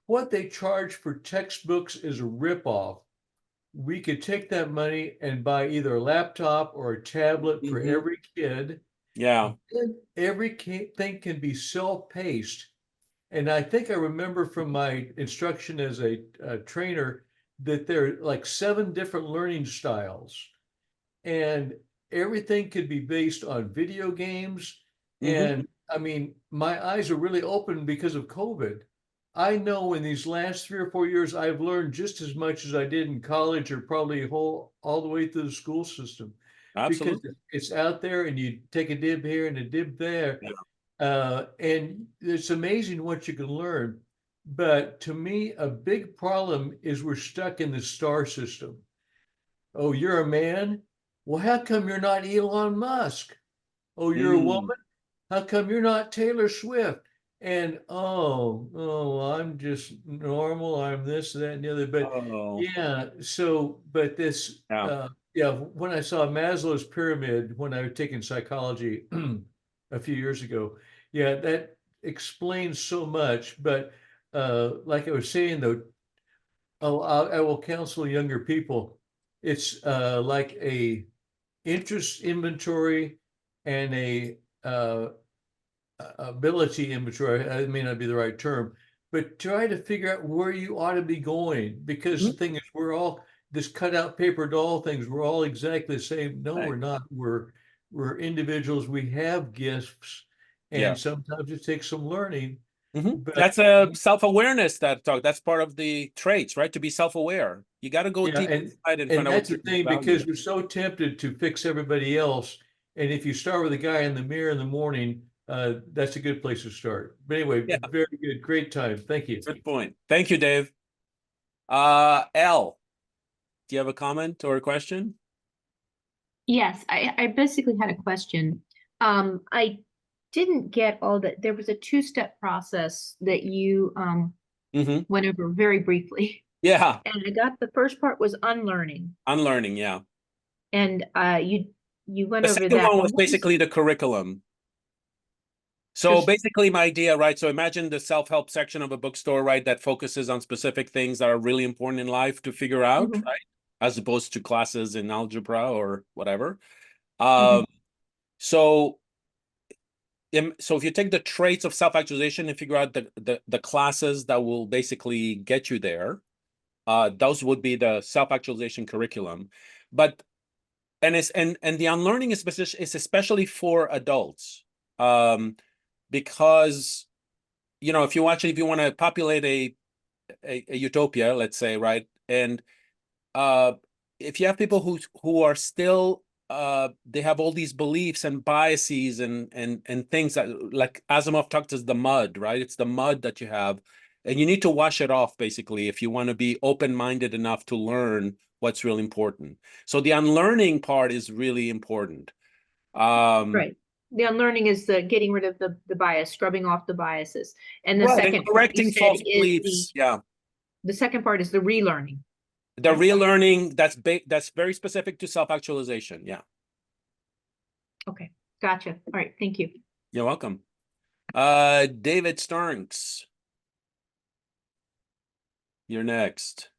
What they charge for textbooks is a ripoff. We could take that money and buy either a laptop or a tablet for every kid. Yeah. Everything can be self-paced. And I think I remember from my instruction as a trainer that there are like 7 different learning styles. And everything could be based on video games. And I mean, my eyes are really open because of COVID. I know in these last 3 or 4 years, I've learned just as much as I did in college or probably all the way through the school system. Absolutely. Because it's out there and you take a dib here and a dib there. Yeah. And it's amazing what you can learn. But to me, a big problem is we're stuck in the star system. Oh, you're a man? Well, how come you're not Elon Musk? Oh, you're a woman? How come you're not Taylor Swift? And I'm just normal. I'm this, that, and the other. But yeah, so but this when I saw Maslow's pyramid when I was taking psychology a few years ago, that explains so much. But like I was saying though, I will counsel younger people. It's like a interest inventory and a ability inventory. It may not be the right term, but try to figure out where you ought to be going. Because the thing is, we're all this cutout paper doll things. We're all exactly the same. No, we're not. We're individuals. We have gifts, and sometimes it takes some learning. But that's a self-awareness that's part of the traits, right? To be self-aware. You got to go Yeah, deep inside and and find out that's what the your thing, value because is. we're so tempted to fix everybody else. And if you start with a guy in the mirror in the morning, that's a good place to start. But anyway, Yeah. very good. Great time. Thank you. Good point. Thank you, Dave. Elle, do you have a comment or a question? Yes, I basically had a question. I didn't get all that. There was a two-step process that you went over very briefly. Yeah. And I got the first part was unlearning. Unlearning, yeah. And you went The over second that. one And was what basically the curriculum. So Just- basically my idea, right? So imagine the self-help section of a bookstore, right? That focuses on specific things that are really important in life to figure out, right? As opposed to classes in algebra or whatever. So if you take the traits of self-actualization and figure out the classes that will basically get you there, those would be the self-actualization curriculum. But and the unlearning is especially for adults, because if you want to populate a utopia, let's say, right, and if you have people who are still they have all these beliefs and biases and things that, like Asimov talked as the mud, right? It's the mud that you have, and you need to wash it off basically if you want to be open-minded enough to learn what's really important. So the unlearning part is really important. right. The unlearning is the getting rid of the bias, scrubbing off the biases. And the right, second and correcting part you false said beliefs. Yeah. The second part is the relearning. The relearning, that's very specific to self-actualization. Yeah. Okay, gotcha. All right, thank you. You're welcome. David Starks, you're next.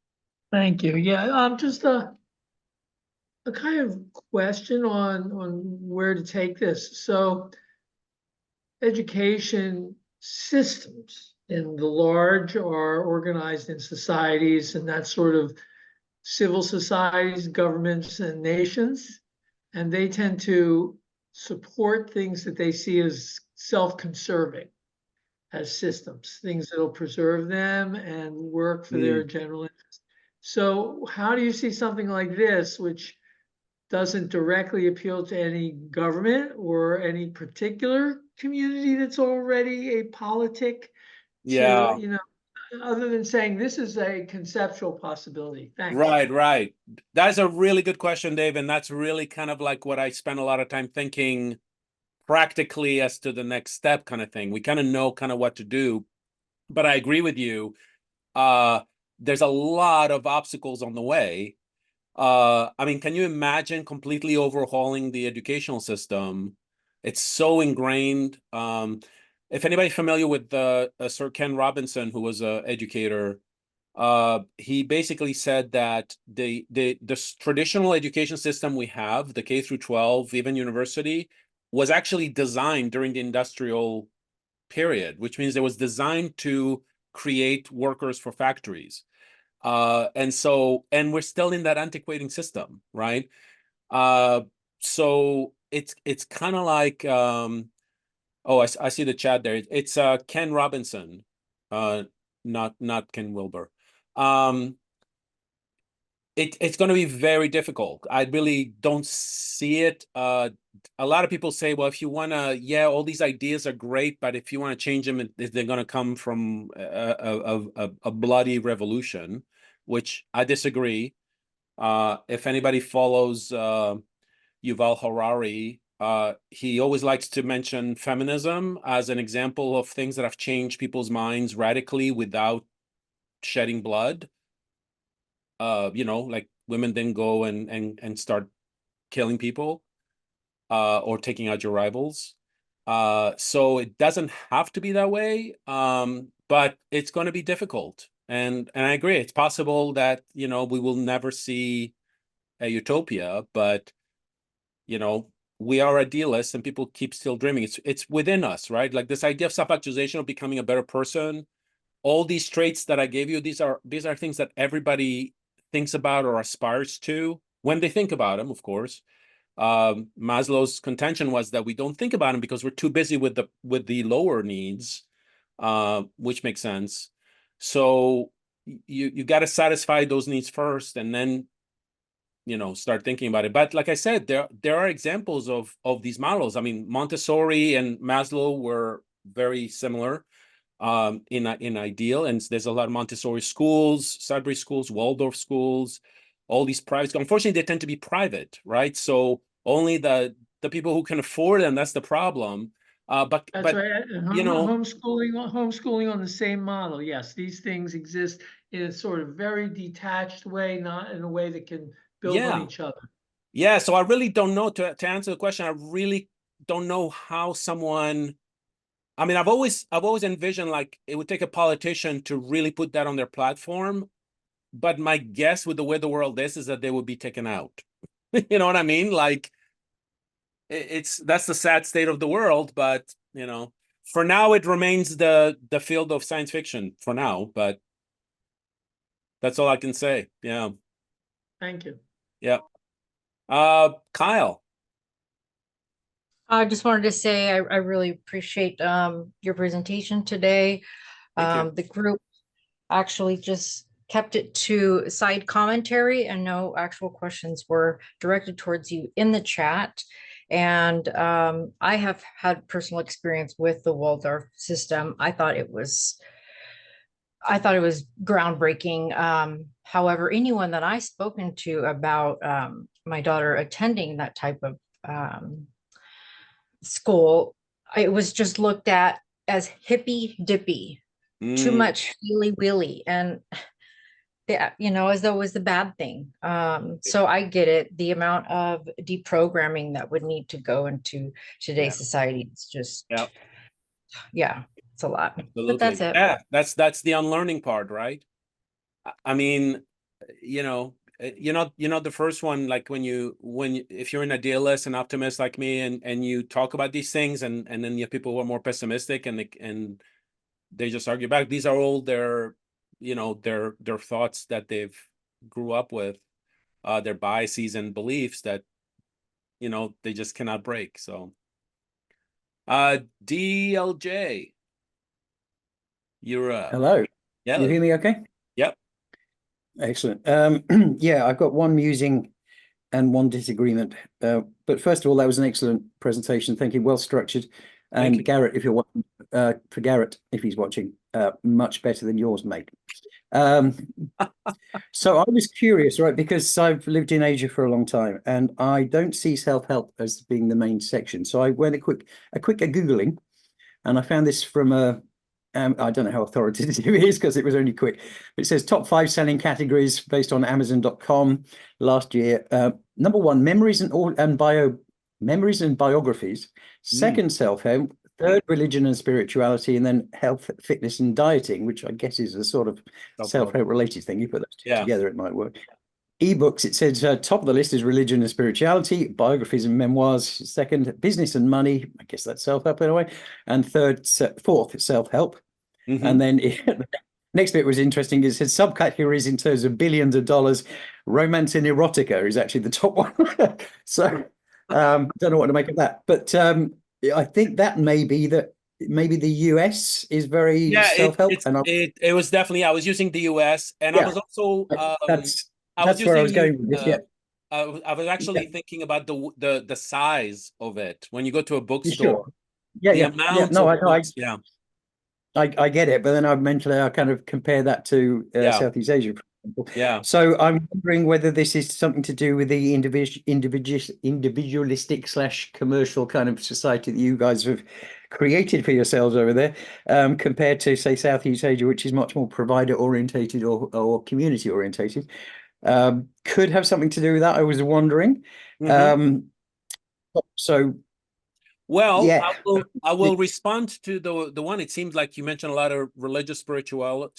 Thank you. Yeah, just a kind of question on where to take this. So, education systems in the large are organized in societies, and that's sort of civil societies, governments, and nations, and they tend to support things that they see as self-conserving as systems, things that'll preserve them and work for their general interest. So how do you see something like this, which doesn't directly appeal to any government or any particular community that's already a politic, Yeah. to, other than saying this is a conceptual possibility? Thanks. Right. That's a really good question, Dave. And that's really kind of like what I spend a lot of time thinking practically as to the next step kind of thing. We kind of know kind of what to do, but I agree with you. There's a lot of obstacles on the way. I mean, can you imagine completely overhauling the educational system? It's so ingrained. If anybody's familiar with Sir Ken Robinson, who was an educator, he basically said that the traditional education system we have, the K through 12, even university, was actually designed during the industrial period, which means it was designed to create workers for factories. And we're still in that antiquating system, right? So it's kind of like, I see the chat there. It's Ken Robinson, not Ken Wilber. It's going to be very difficult. I really don't see it. A lot of people say, well, if you want to, all these ideas are great, but if you want to change them, they're going to come from a bloody revolution, which I disagree. If anybody follows Yuval Harari, he always likes to mention feminism as an example of things that have changed people's minds radically without shedding blood. Like women didn't go and start killing people or taking out your rivals. So it doesn't have to be that way, but it's going to be difficult. And I agree, it's possible that, we will never see a utopia, but, we are idealists and people keep still dreaming. It's within us, right? Like this idea of self-actualization, of becoming a better person. All these traits that I gave you, these are things that everybody thinks about or aspires to when they think about them, of course. Maslow's contention was that we don't think about them because we're too busy with the lower needs, which makes sense. So, you got to satisfy those needs first, and then, you know, start thinking about it. But like I said, there are examples of these models. I mean, Montessori and Maslow were very similar in ideal, and there's a lot of Montessori schools, Sudbury schools, Waldorf schools, all these private schools. Unfortunately, they tend to be private, right? So only the people who can afford them, that's the problem. But That's right. And you know, homeschooling on the same model. Yes, these things exist in a sort of very detached way, not in a way that can build on each other. Yeah. So I really don't know, to answer the question, I really don't know how someone, I mean, I've always envisioned like it would take a politician to really put that on their platform. But my guess with the way the world is that they would be taken out. You know what I mean? Like, that's the sad state of the world. But, you know, for now, it remains the field of science fiction for now. But that's all I can say. Yeah. Thank you. Yeah. Kyle. I just wanted to say I really appreciate your presentation today. The group actually just kept it to side commentary, and no actual questions were directed towards you in the chat. And I have had personal experience with the Waldorf system. I thought it was groundbreaking. However, anyone that I've spoken to about my daughter attending that type of school, it was just looked at as hippy dippy, too much wheelie wheelie, and yeah, you know, as though it was the bad thing. So I get it. The amount of deprogramming that would need to go into today's society, it's just, yeah, it's a lot. Absolutely. But that's it. Yeah, that's the unlearning part, right? I mean, you know, the first one, like if you're an idealist and optimist like me, and you talk about these things, and then you have people who are more pessimistic, and they just argue back. These are all their thoughts that they've grew up with, their biases and beliefs that, you know, they just cannot break. So DLJ, you're up. Hello. Yeah. You hear me okay? Yep. Excellent. Yeah, I've got one musing and one disagreement. But first of all, that was an excellent presentation. Thank you. Well structured. And Garrett, if you're watching, for Garrett, if he's watching, much better than yours, mate. So I was curious, right, because I've lived in Asia for a long time, and I don't see self-help as being the main section. So I went a quick Googling, and I found this from I don't know how authoritative it is because it was only quick. But it says top 5 selling categories based on Amazon.com last year. Number 1, memories and biographies. Second, self-help. Third, religion and spirituality, and then health, fitness, and dieting, which I guess is a sort of self-help related thing. You put those two together, it might work. Ebooks, it says top of the list is religion and spirituality, biographies and memoirs. Second, business and money. I guess that's self-help in a way. And fourth, self-help. And then next bit was interesting. It said subcategories in terms of billions of dollars. Romance and erotica is actually the top one. So don't know what to make of that. But I think that maybe the US is very self-help. It was definitely, I was using the US, and I was also that's where I was going with this. I was actually thinking about the size of it when you go to a bookstore. I get it, but then I kind of compare that to Southeast Asia, for example. So I'm wondering whether this is something to do with the individualistic / commercial kind of society that you guys have created for yourselves over there, compared to, say, Southeast Asia, which is much more provider orientated or community orientated. Could have something to do with that. I was wondering. Well, I will respond to the one. It seems like you mentioned a lot of religious spiritual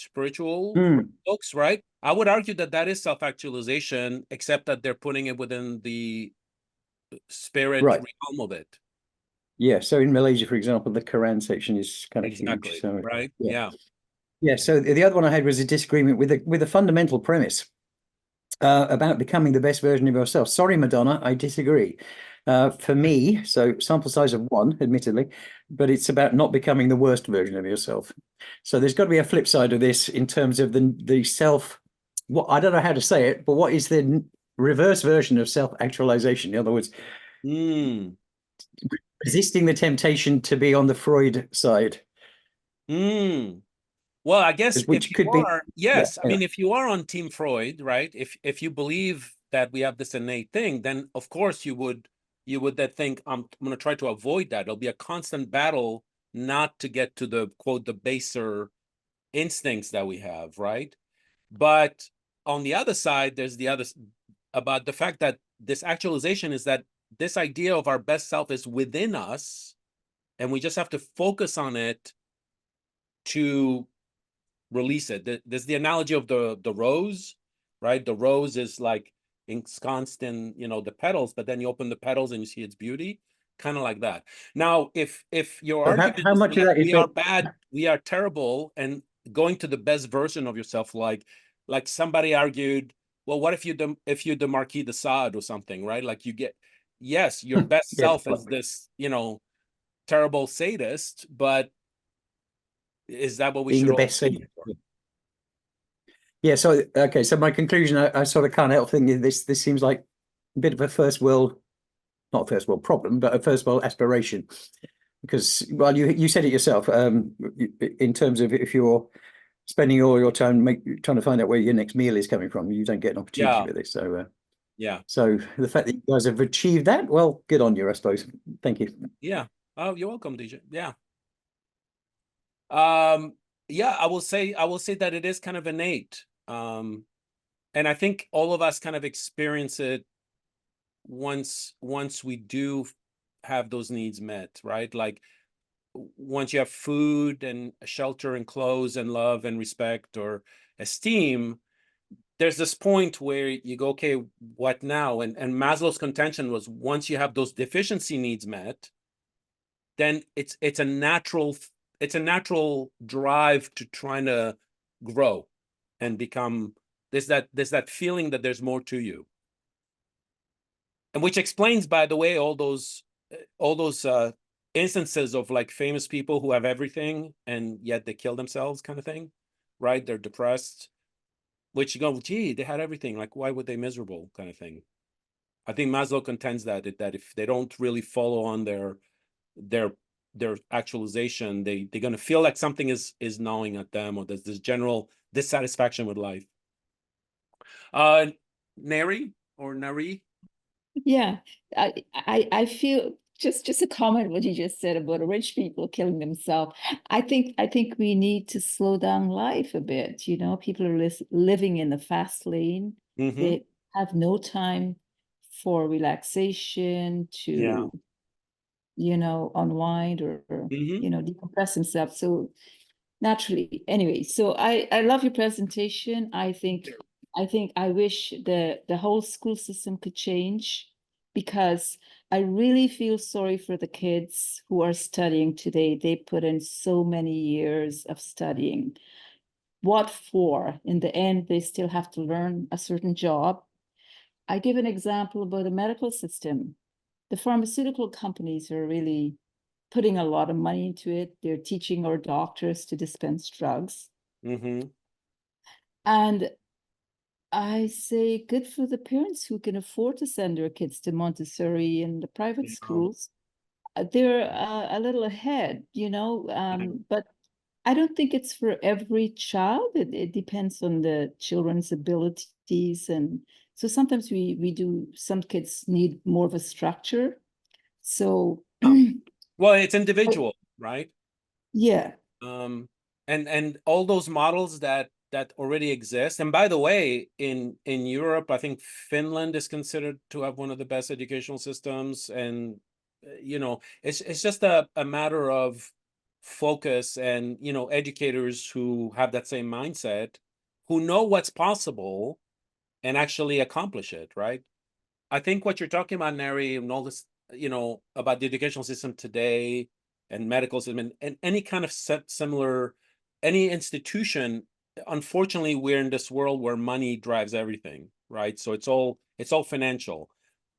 books, right? I would argue that is self-actualization, except that they're putting it within the spirit realm of it. Yeah. So in Malaysia, for example, the Quran section is kind of huge. So, right. Yeah. So the other one I had was a disagreement with a fundamental premise about becoming the best version of yourself. Sorry, Madonna, I disagree. For me, so sample size of 1, admittedly, but it's about not becoming the worst version of yourself. So there's got to be a flip side of this in terms of the self. What I don't know how to say it, but what is the reverse version of self-actualization? In other words, resisting the temptation to be on the Freud side. Well, I guess which if could you be, are, yes, yeah, I mean, if you are on Team Freud, right? If you believe that we have this innate thing, then of course you would then think, I'm going to try to avoid that. It'll be a constant battle not to get to the quote the baser instincts that we have, right? But on the other side, there's the other about the fact that this actualization is that this idea of our best self is within us, and we just have to focus on it to release it. There's the analogy of the rose, right? The rose is like ensconced in, you know, the petals, but then you open the petals and you see its beauty, kind of like that. Now, if your so argument how is much of that is we are bad, we are terrible, and going to the best version of yourself, like somebody argued, well, what if you're the Marquis de Sade or something, right? Like you get, yes, your best self is this, you know, terrible sadist, but is that what we being should the all best see? Yeah, so okay, so my conclusion, I sort of can't help thinking this seems like a bit of a first world, not first world problem, but a first world aspiration. Because, well, you said it yourself, in terms of if you're spending all your time trying to find out where your next meal is coming from, you don't get an opportunity with this. So yeah. So the fact that you guys have achieved that, well, good on you, I suppose. Thank you. Yeah. Oh, you're welcome, DJ. Yeah. Yeah, I will say that it is kind of innate. And I think all of us kind of experience it once we do have those needs met, right? Like once you have food and shelter and clothes and love and respect or esteem, there's this point where you go, okay, what now? And Maslow's contention was once you have those deficiency needs met, then it's a natural drive to trying to grow and become, there's that feeling that there's more to you. And which explains, by the way, all those instances of like famous people who have everything and yet they kill themselves, kind of thing, right? They're depressed, which you go, gee, they had everything, like why would they miserable, kind of thing. I think Maslow contends that if they don't really follow on their actualization, they're going to feel like something is gnawing at them, or there's this general dissatisfaction with life. Neri or Nari? Yeah, I feel just a comment what you just said about rich people killing themselves. I think we need to slow down life a bit. You know, people are living in the fast lane. They have no time for relaxation, to you know, unwind or you know, decompress themselves. So naturally, anyway, so I love your presentation. I wish the whole school system could change, because I really feel sorry for the kids who are studying today. They put in so many years of studying. What for? In the end, they still have to learn a certain job. I give an example about the medical system. The pharmaceutical companies are really putting a lot of money into it. They're teaching our doctors to dispense drugs. And I say good for the parents who can afford to send their kids to Montessori and the private schools. They're a little ahead, you know, but I don't think it's for every child. It depends on the children's abilities. And so sometimes we do, some kids need more of a structure. So well, it's individual, right? Yeah. And all those models that already exist. And by the way, in Europe, I think Finland is considered to have one of the best educational systems. And you know, it's just a matter of focus and, you know, educators who have that same mindset, who know what's possible and actually accomplish it, right? I think what you're talking about, Neri, and all this, you know, about the educational system today and medical system and any kind of similar, any institution, unfortunately, we're in this world where money drives everything, right? So it's all financial,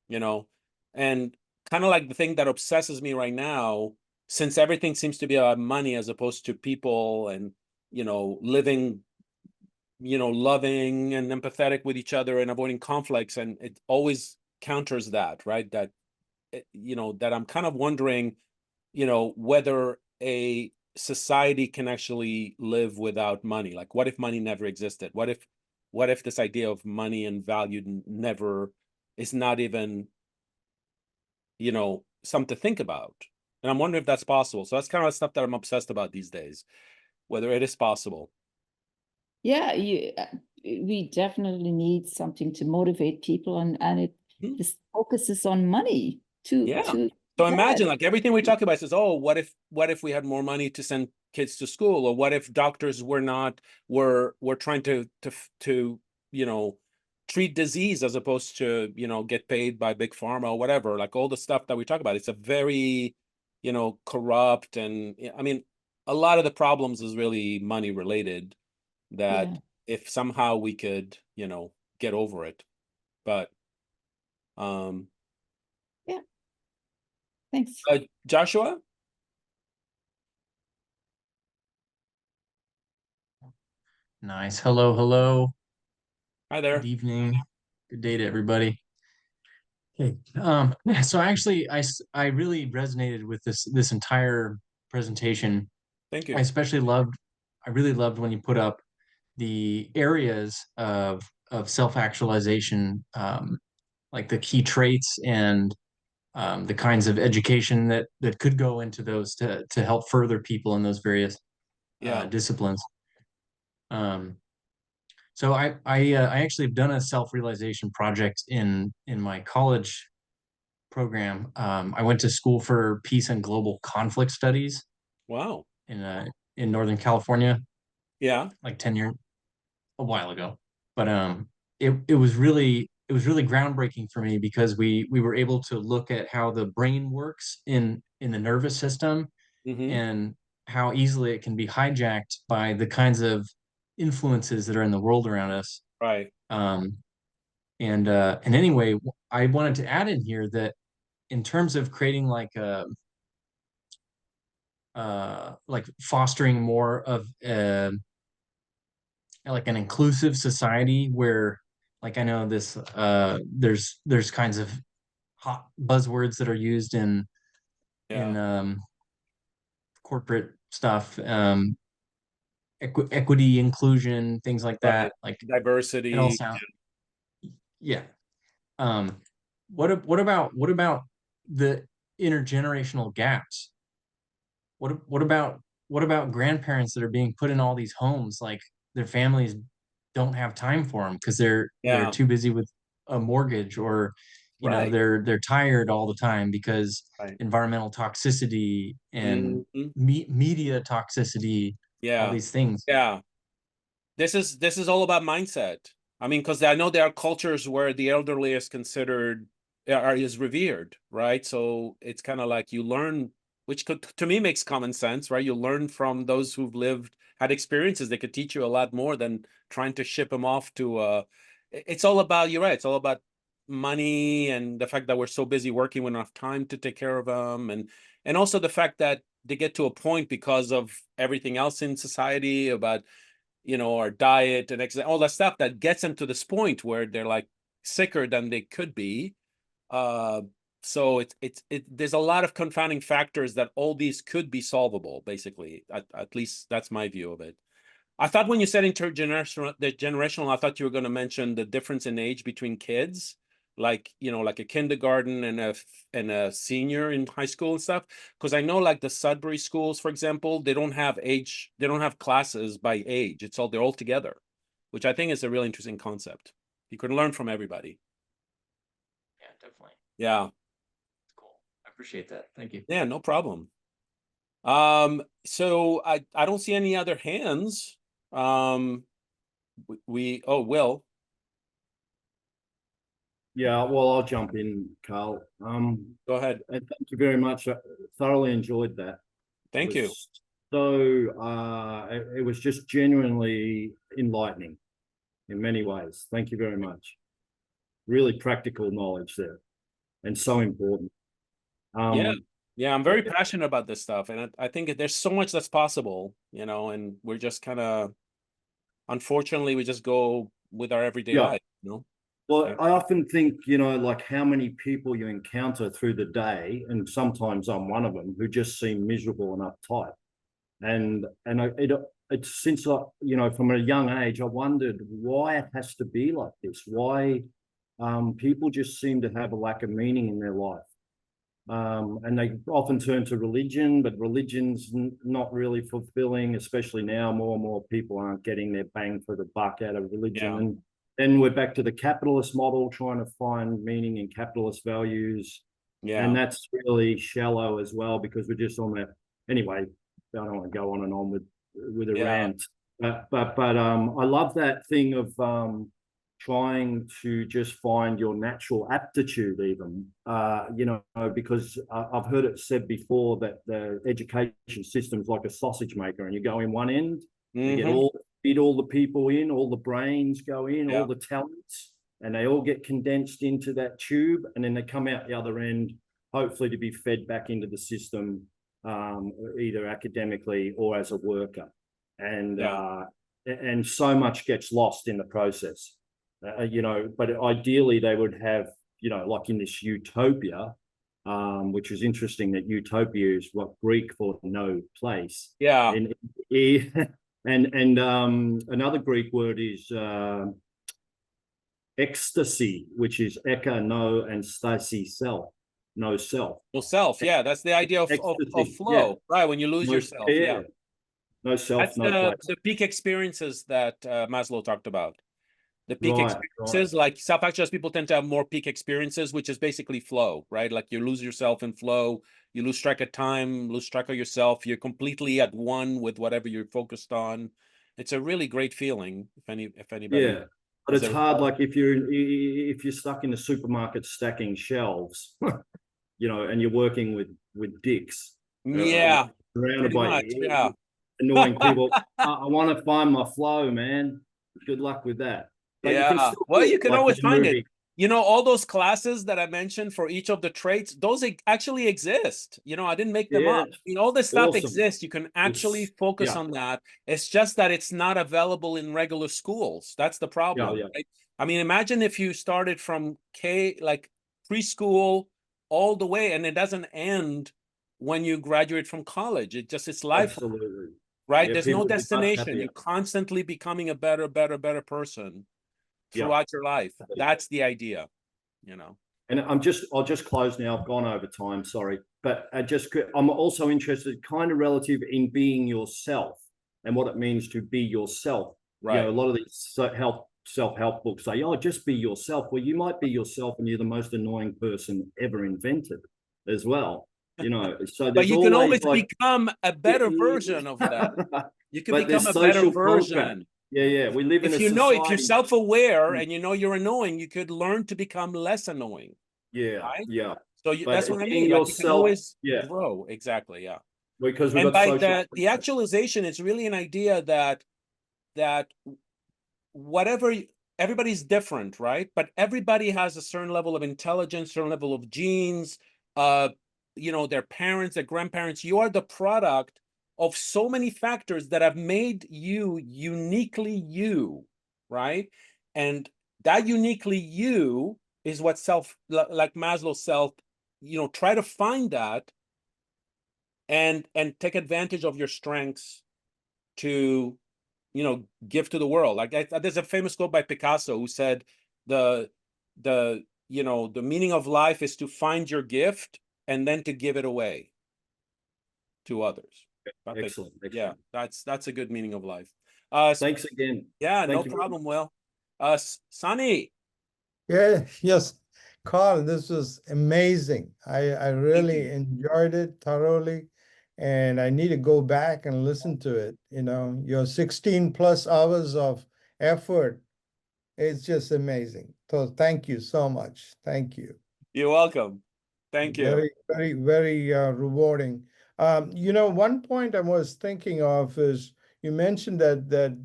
you know, and kind of like the thing that obsesses me right now, since everything seems to be about money as opposed to people and, living, loving and empathetic with each other and avoiding conflicts. And it always counters that, right? That, that I'm kind of wondering, whether a society can actually live without money. Like, what if money never existed? What if this idea of money and value never is not even, something to think about? And I'm wondering if that's possible. So that's kind of the stuff that I'm obsessed about these days, whether it is possible. Yeah, we definitely need something to motivate people, and it this focuses on money Yeah. to So imagine, like, everything we talk about says, oh, what if we had more money to send kids to school? Or what if doctors were trying to treat disease as opposed to, get paid by big pharma or whatever, like all the stuff that we talk about. It's a very, corrupt, and I mean, a lot of the problems is really money related, that if somehow we could, get over it. But yeah. Thanks. Joshua? Nice. Hello, hello. Hi there. Good evening. Good day to everybody. Okay. So actually, I really resonated with this entire presentation. Thank you. I really loved when you put up the areas of self-actualization, like the key traits and the kinds of education that could go into those to help further people in those various disciplines. So I actually have done a self-realization project in my college program. I went to school for peace and global conflict studies. Wow. In Northern California. Yeah. Like 10 years, a while ago. But it was really groundbreaking for me, because we were able to look at how the brain works in the nervous system, and how easily it can be hijacked by the kinds of influences that are in the world around us. Right. And anyway, I wanted to add in here that in terms of creating like fostering more of like an inclusive society where, like, I know this there's kinds of hot buzzwords that are used in corporate stuff, equity, inclusion, things like that, like diversity. It all sounds, yeah. What about the intergenerational gaps? What about grandparents that are being put in all these homes, like their families don't have time for them because they're too busy with a mortgage, or they're tired all the time because environmental toxicity and media toxicity, all these things. Yeah. This is all about mindset. I mean, because I know there are cultures where the elderly is considered is revered, right? So it's kind of like you learn, which to me makes common sense, right? You learn from those who've had experiences. They could teach you a lot more than trying to ship them off to it's all about, you're right, it's all about money and the fact that we're so busy working with enough time to take care of them, and also the fact that they get to a point because of everything else in society about our diet and all that stuff that gets them to this point where they're like sicker than they could be. So there's a lot of confounding factors that all these could be solvable, basically. At least that's my view of it. I thought when you said generational, I thought you were going to mention the difference in age between kids, like like a kindergarten and a senior in high school and stuff. Because I know, like the Sudbury schools, for example, they don't have classes by age. They're all together, which I think is a really interesting concept. You can learn from everybody. Yeah, definitely. Yeah. Cool. I appreciate that. Thank you. Yeah, no problem. So I don't see any other hands. Will. Yeah, well, I'll jump in, Karl. Go ahead. And thank you very much. I thoroughly enjoyed that. Thank you. So it was just genuinely enlightening in many ways. Thank you very much. Really practical knowledge there, and so important. Yeah, I'm very passionate about this stuff, and I think there's so much that's possible, you know, and we're just kind of, unfortunately, we just go with our everyday life, you know. Well, I often think, you know, like how many people you encounter through the day, and sometimes I'm one of them, who just seem miserable and uptight. And it's since you know, from a young age, I wondered why it has to be like this. Why people just seem to have a lack of meaning in their life. And they often turn to religion, but religion's not really fulfilling, especially now. More and more people aren't getting their bang for the buck out of religion. And then we're back to the capitalist model, trying to find meaning in capitalist values. And that's really shallow as well, because we're just on that. Anyway, I don't want to go on and on with a rant. But I love that thing of trying to just find your natural aptitude, even, you know, because I've heard it said before that the education system is like a sausage maker, and you go in one end, you get feed all the people in, all the brains go in, all the talents, and they all get condensed into that tube, and then they come out the other end, hopefully to be fed back into the system, either academically or as a worker. And so much gets lost in the process. You know, but ideally they would have, you know, like in this utopia, which is interesting that utopia is what Greek for no place. And another Greek word is ecstasy, which is eka, no, and stasi, self, no self. Well, self, yeah, that's the idea of flow, right? When you lose yourself, no self, that's no place. the peak experiences that Maslow talked about. The peak experiences, like self-actualized people tend to have more peak experiences, which is basically flow, right? Like you lose yourself in flow, you lose track of time, lose track of yourself. You're completely at one with whatever you're focused on. It's a really great feeling. If anybody, yeah, but it's hard. Like if you're stuck in the supermarket stacking shelves, you know, and you're working with dicks, surrounded by annoying people. I want to find my flow, man. Good luck with that. But you can still well, you can always find it. You know, all those classes that I mentioned for each of the traits, those actually exist. You know, I didn't make them up. You know, all this stuff exists. You can actually focus on that. It's just that it's not available in regular schools. That's the problem. Right? I mean, imagine if you started from like preschool all the way, and it doesn't end when you graduate from college. It's life. Absolutely. Right? There's no destination. You're constantly becoming a better person throughout your life. That's the idea, you know. And I'll just close now. I've gone over time, sorry. But I'm also interested, kind of relative, in being yourself and what it means to be yourself. Right. You know, a lot of these self-help books say, oh, just be yourself. Well, you might be yourself and you're the most annoying person ever invented as well. You know, so but you can always become a better version of that. You can become a better version. Yeah. We live in a society. Know, if you're self-aware and you know you're annoying, you could learn to become less annoying. Right? So that's what I mean. Like you can always grow. Exactly. Yeah. Because and by the actualization, it's really an idea that whatever, everybody's different, right? But everybody has a certain level of intelligence, certain level of genes, you know, their parents, their grandparents. You are the product of so many factors that have made you uniquely you, right? And that uniquely you is what like Maslow's self, you know, try to find that and take advantage of your strengths to, you know, give to the world. Like there's a famous quote by Picasso who said the you know, the meaning of life is to find your gift and then to give it away to others. Excellent. Yeah, that's a good meaning of life. Thanks again. Yeah, no problem, Will. Sonny. Yes, Karl, this was amazing. I really enjoyed it thoroughly, and I need to go back and listen to it. You know, your 16 plus hours of effort, it's just amazing. So thank you so much. Thank you. You're welcome. Thank you. Very, very, very rewarding. You know, one point I was thinking of is you mentioned that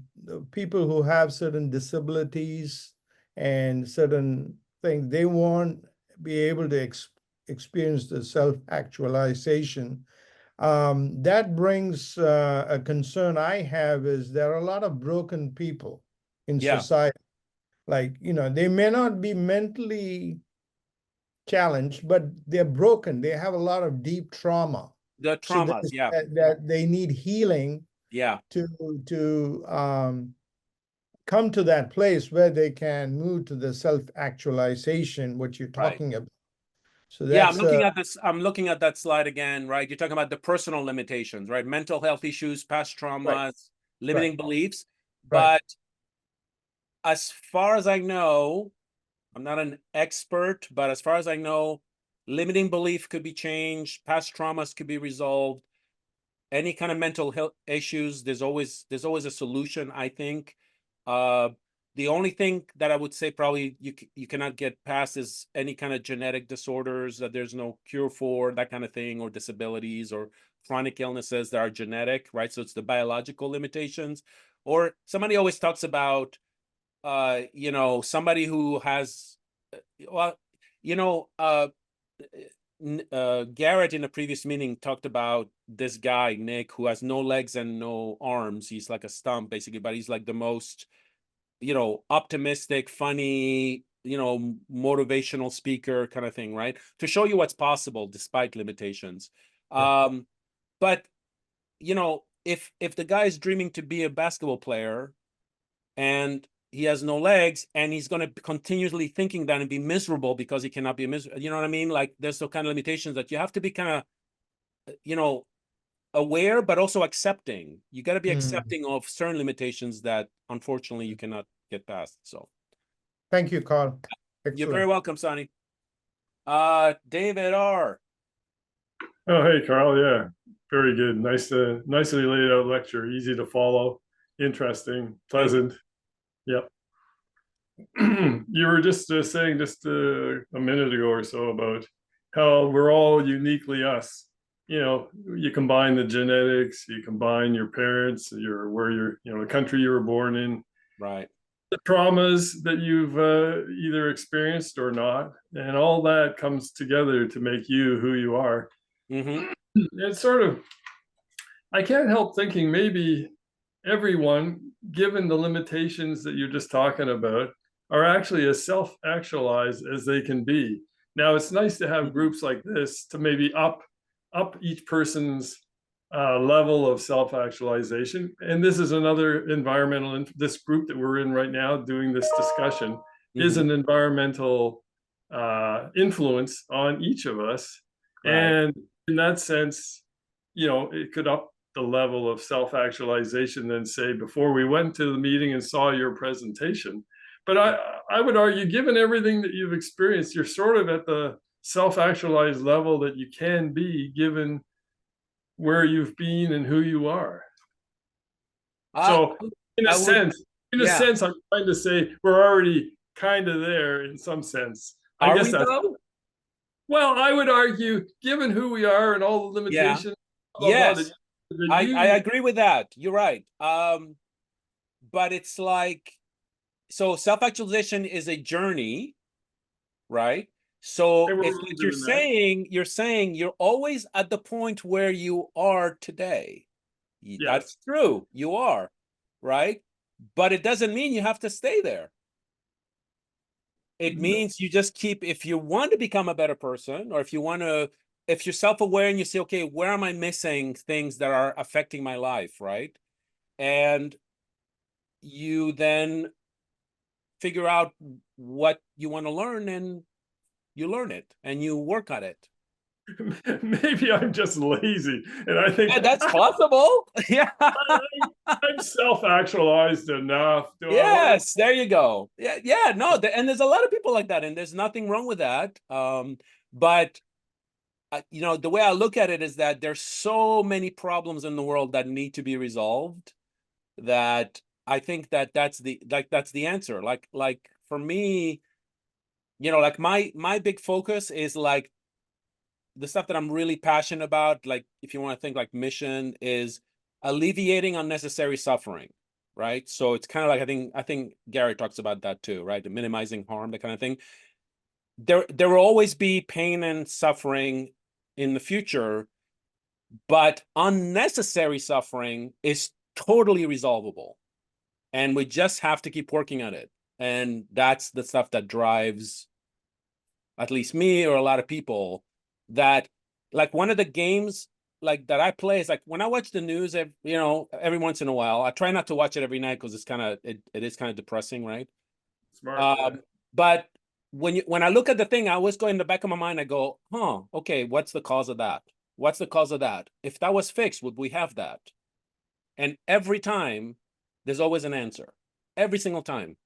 people who have certain disabilities and certain things, they won't be able to experienced the self-actualization, that brings a concern I have is there are a lot of broken people in society. Like, you know, they may not be mentally challenged, but they're broken. They have a lot of deep trauma. The So traumas, that they need healing to come to that place where they can move to the self-actualization, what you're talking about. So yeah, I'm that's looking at this. I'm looking at that slide again, right? You're talking about the personal limitations, right? Mental health issues, past traumas, limiting beliefs. But as far as I know, I'm not an expert, but as far as I know, limiting belief could be changed, past traumas could be resolved. Any kind of mental health issues, there's always a solution, I think. The only thing that I would say probably you cannot get past is any kind of genetic disorders that there's no cure for, that kind of thing, or disabilities or chronic illnesses that are genetic, right? So it's the biological limitations. Or somebody always talks about, you know, somebody who has, well, you know, Garrett in a previous meeting talked about this guy, Nick, who has no legs and no arms. He's like a stump, basically, but he's like the most, you know, optimistic, funny, you know, motivational speaker kind of thing, right? To show you what's possible despite limitations. But, you know, if the guy is dreaming to be a basketball player and he has no legs and he's going to be continuously thinking that and be miserable because he cannot be miserable. You know what I mean? Like there's some kind of limitations that you have to be kind of, you know, aware, but also accepting. You got to be accepting of certain limitations that unfortunately you cannot get past. So thank you, Karl. Excellent. You're very welcome, Sonny. David R. Oh, hey, Karl. Yeah, very good. Nicely laid out lecture. Easy to follow. Interesting. Pleasant. Yep. You were just saying just a minute ago or so about how we're all uniquely us. You know, you combine the genetics, you combine your parents, where you're, you know, the country you were born in, right? The traumas that you've either experienced or not, and all that comes together to make you who you are. It's sort of, I can't help thinking maybe everyone, given the limitations that you're just talking about, are actually as self-actualized as they can be. Now, it's nice to have groups like this to maybe up each person's level of self-actualization. And this is another environmental, this group that we're in right now doing this discussion is an environmental influence on each of us. And in that sense, you know, it could up the level of self-actualization than say before we went to the meeting and saw your presentation. But I would argue, given everything that you've experienced, you're sort of at the self-actualized level that you can be given where you've been and who you are. So in a sense, I'm trying to say we're already kind of there in some sense. I guess that's, well, I would argue, given who we are and all the limitations. Yes, I agree with that. You're right. But it's like, so self-actualization is a journey, right? So it's like you're saying you're always at the point where you are today. That's true. You are, right? But it doesn't mean you have to stay there. It means you just keep, if you want to become a better person, or if you're self-aware and you say, okay, where am I missing things that are affecting my life, right? And you then figure out what you want to learn and you learn it and you work on it. Maybe I'm just lazy, and I think that's possible. Yeah, I'm self-actualized enough. Yes, there you go. Yeah, no, and there's a lot of people like that, and there's nothing wrong with that. But you know, the way I look at it is that there's so many problems in the world that need to be resolved that I think that that's the answer. Like for me, you know, like my big focus is like the stuff that I'm really passionate about, like if you want to think like mission, is alleviating unnecessary suffering, right? So it's kind of like I think Gary talks about that too, right? The minimizing harm, that kind of thing. there will always be pain and suffering in the future, but unnecessary suffering is totally resolvable. And we just have to keep working on it. And that's the stuff that drives at least me or a lot of people. That, like, one of the games like that I play is like when I watch the news, every once in a while. I try not to watch it every night because it is kind of depressing, right? Smart. Yeah. But when I look at the thing, I always go in the back of my mind, I go, okay, what's the cause of that? What's the cause of that? If that was fixed, would we have that? And every time, there's always an answer. Every single time.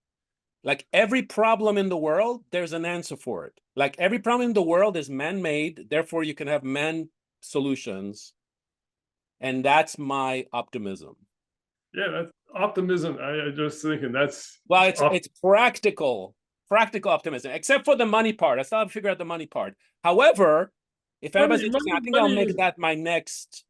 Like every problem in the world, there's an answer for it. Like every problem in the world is man-made, therefore you can have man solutions. And that's my optimism. Yeah, that's optimism. I just thinking that's well, it's practical optimism, except for the money part. I still have to figure out the money part. However, if anybody's interested, I think I'll make that my next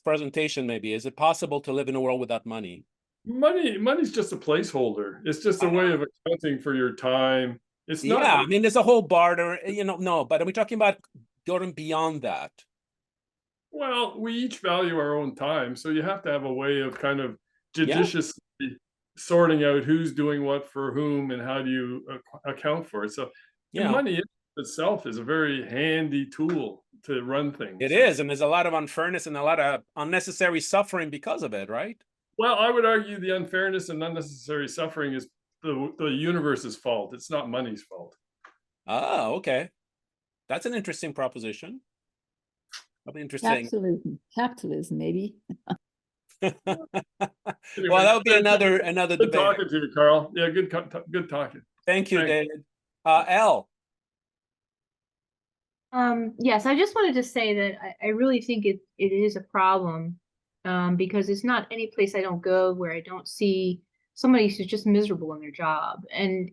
presentation. Maybe, is it possible to live in a world without money? Money's just a placeholder. It's just a way of accounting for your time. It's not. Yeah, I mean, there's a whole barter. No, but are we talking about going beyond that? Well, we each value our own time, so you have to have a way of kind of judiciously sorting out who's doing what for whom and how do you account for it. So money itself is a very handy tool to run things. It is, and there's a lot of unfairness and a lot of unnecessary suffering because of it, right? Well, I would argue the unfairness and unnecessary suffering is the universe's fault. It's not money's fault. Oh, okay. That's an interesting proposition. That'll be interesting. Capitalism, maybe. Well, that would be another good debate. Talking to you, Carl. Yeah, good talking. Thank you, David. Elle. Yes, I just wanted to say that I really think it is a problem, because it's not any place I don't go where I don't see somebody who's just miserable in their job. And,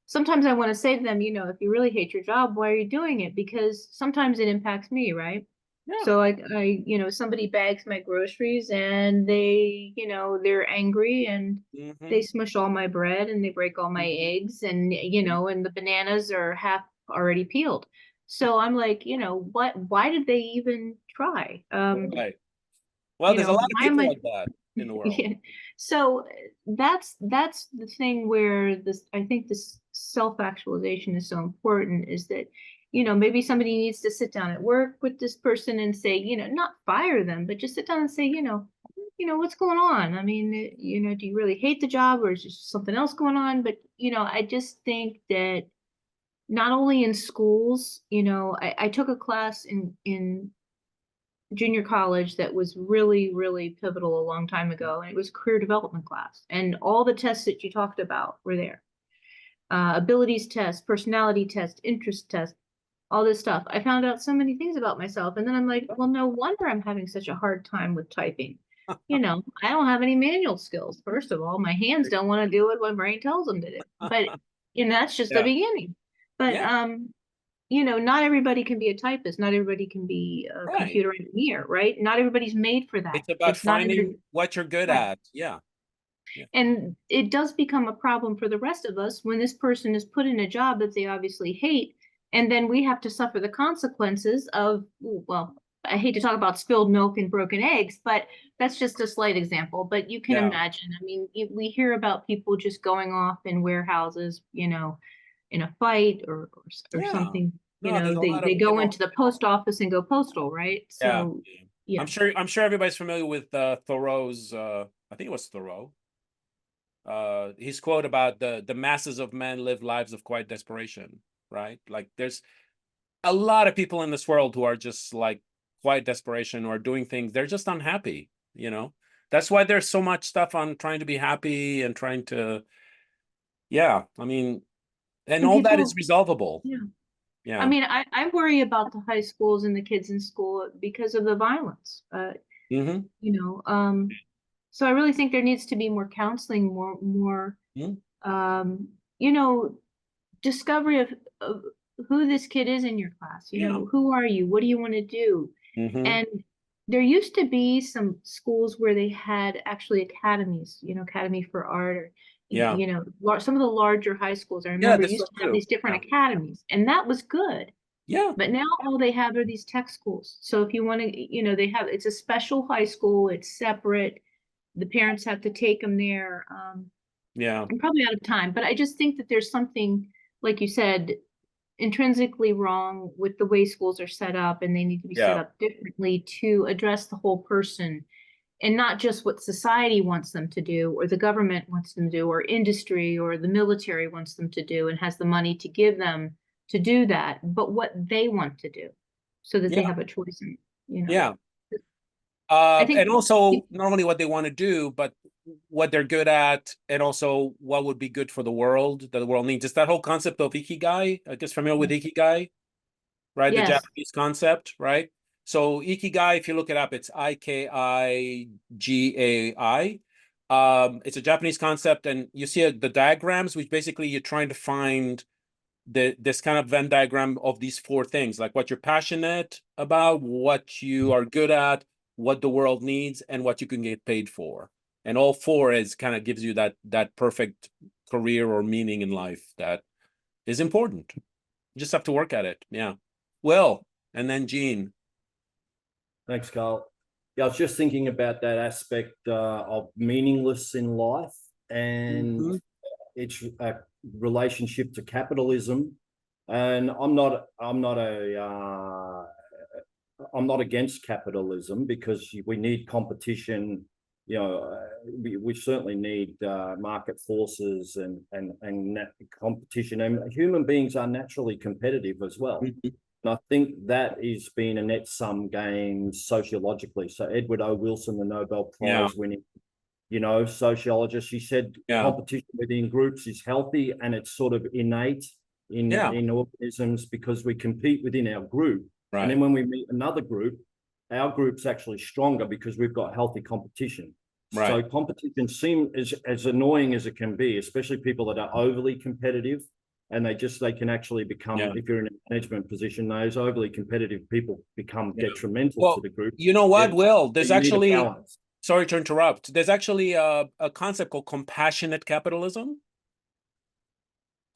sometimes I want to say to them, if you really hate your job, why are you doing it? Because sometimes it impacts me, right? Yeah. So somebody bags my groceries and they, they're angry and they smush all my bread and they break all my eggs and, and the bananas are half already peeled. So I'm like, why did they even try? Right. Well, there's a lot of people like that in the world. Yeah. So that's the thing where I think this self-actualization is so important, is that, maybe somebody needs to sit down at work with this person and say, not fire them, but just sit down and say, what's going on? I mean, do you really hate the job or is there something else going on? But, I just think that not only in schools, I took a class in junior college that was really, really pivotal a long time ago. And it was career development class. And all the tests that you talked about were there. Abilities test, personality test, interest test, all this stuff. I found out so many things about myself. And then I'm like, well, no wonder I'm having such a hard time with typing. I don't have any manual skills. First of all, my hands don't want to do it when brain tells them to do. But that's just the beginning. But not everybody can be a typist. Not everybody can be a computer engineer, right? Not everybody's made for that. It's about finding what you're good at. Yeah. And it does become a problem for the rest of us when this person is put in a job that they obviously hate. And then we have to suffer the consequences of, well, I hate to talk about spilled milk and broken eggs, but that's just a slight example. But you can imagine, I mean, we hear about people just going off in warehouses, in a fight or something. They go into the post office and go postal, right? So I'm sure everybody's familiar with Thoreau's, I think it was Thoreau. His quote about the masses of men live lives of quiet desperation, right? Like there's a lot of people in this world who are just like quiet desperation or doing things. They're just unhappy, That's why there's so much stuff on trying to be happy and trying to, I mean, and all that is resolvable. Yeah. I mean, I worry about the high schools and the kids in school because of the violence. So I really think there needs to be more counseling, more discovery of who this kid is in your class. Who are you? What do you want to do? And there used to be some schools where they had actually academies, Academy for Art, or Yeah. You know, some of the larger high schools, I Yeah, remember this used is to have true. these different Yeah. academies, and that was good. Yeah. But now all they have are these tech schools. So if you want to, you know, it's a special high school, it's separate. The parents have to take them there. Yeah. I'm probably out of time, but I just think that there's something, like you said, intrinsically wrong with the way schools are set up, and they need to be set Yeah. up differently to address the whole person, and not just what society wants them to do, or the government wants them to do, or industry or the military wants them to do and has the money to give them to do that, but what they want to do, so that they Yeah. have a choice in, you know. Yeah. I think And also normally what they want to do, but what they're good at, and also what would be good for the world, that the world needs. It's that whole concept of ikigai. I guess familiar with ikigai, right? The Yes. Japanese concept, right? So ikigai, if you look it up, it's Ikigai. It's a Japanese concept, and you see the diagrams, which basically you're trying to find this kind of Venn diagram of these four things, like what you're passionate about, what you are good at, what the world needs, and what you can get paid for. And all four is kind of gives you that perfect career or meaning in life that is important. You just have to work at it. Yeah. Will, and then Gene. Thanks, Karl. Yeah, I was just thinking about that aspect of meaningless in life and its relationship to capitalism. And I'm not against capitalism, because we need competition. You know, we certainly need market forces and competition. And human beings are naturally competitive as well. And I think that is being a net sum game sociologically. So Edward O. Wilson, the Nobel Prize winning, you know, sociologist, he said competition within groups is healthy, and it's sort of innate in organisms, because we compete within our group. Right. And then when we meet another group, our group's actually stronger because we've got healthy competition. Right. So competition seems as annoying as it can be, especially people that are overly competitive. And they can actually become, if you're in a management position, those overly competitive people become detrimental to the group. You know what, Will? There's actually, sorry to interrupt. There's actually a concept called compassionate capitalism.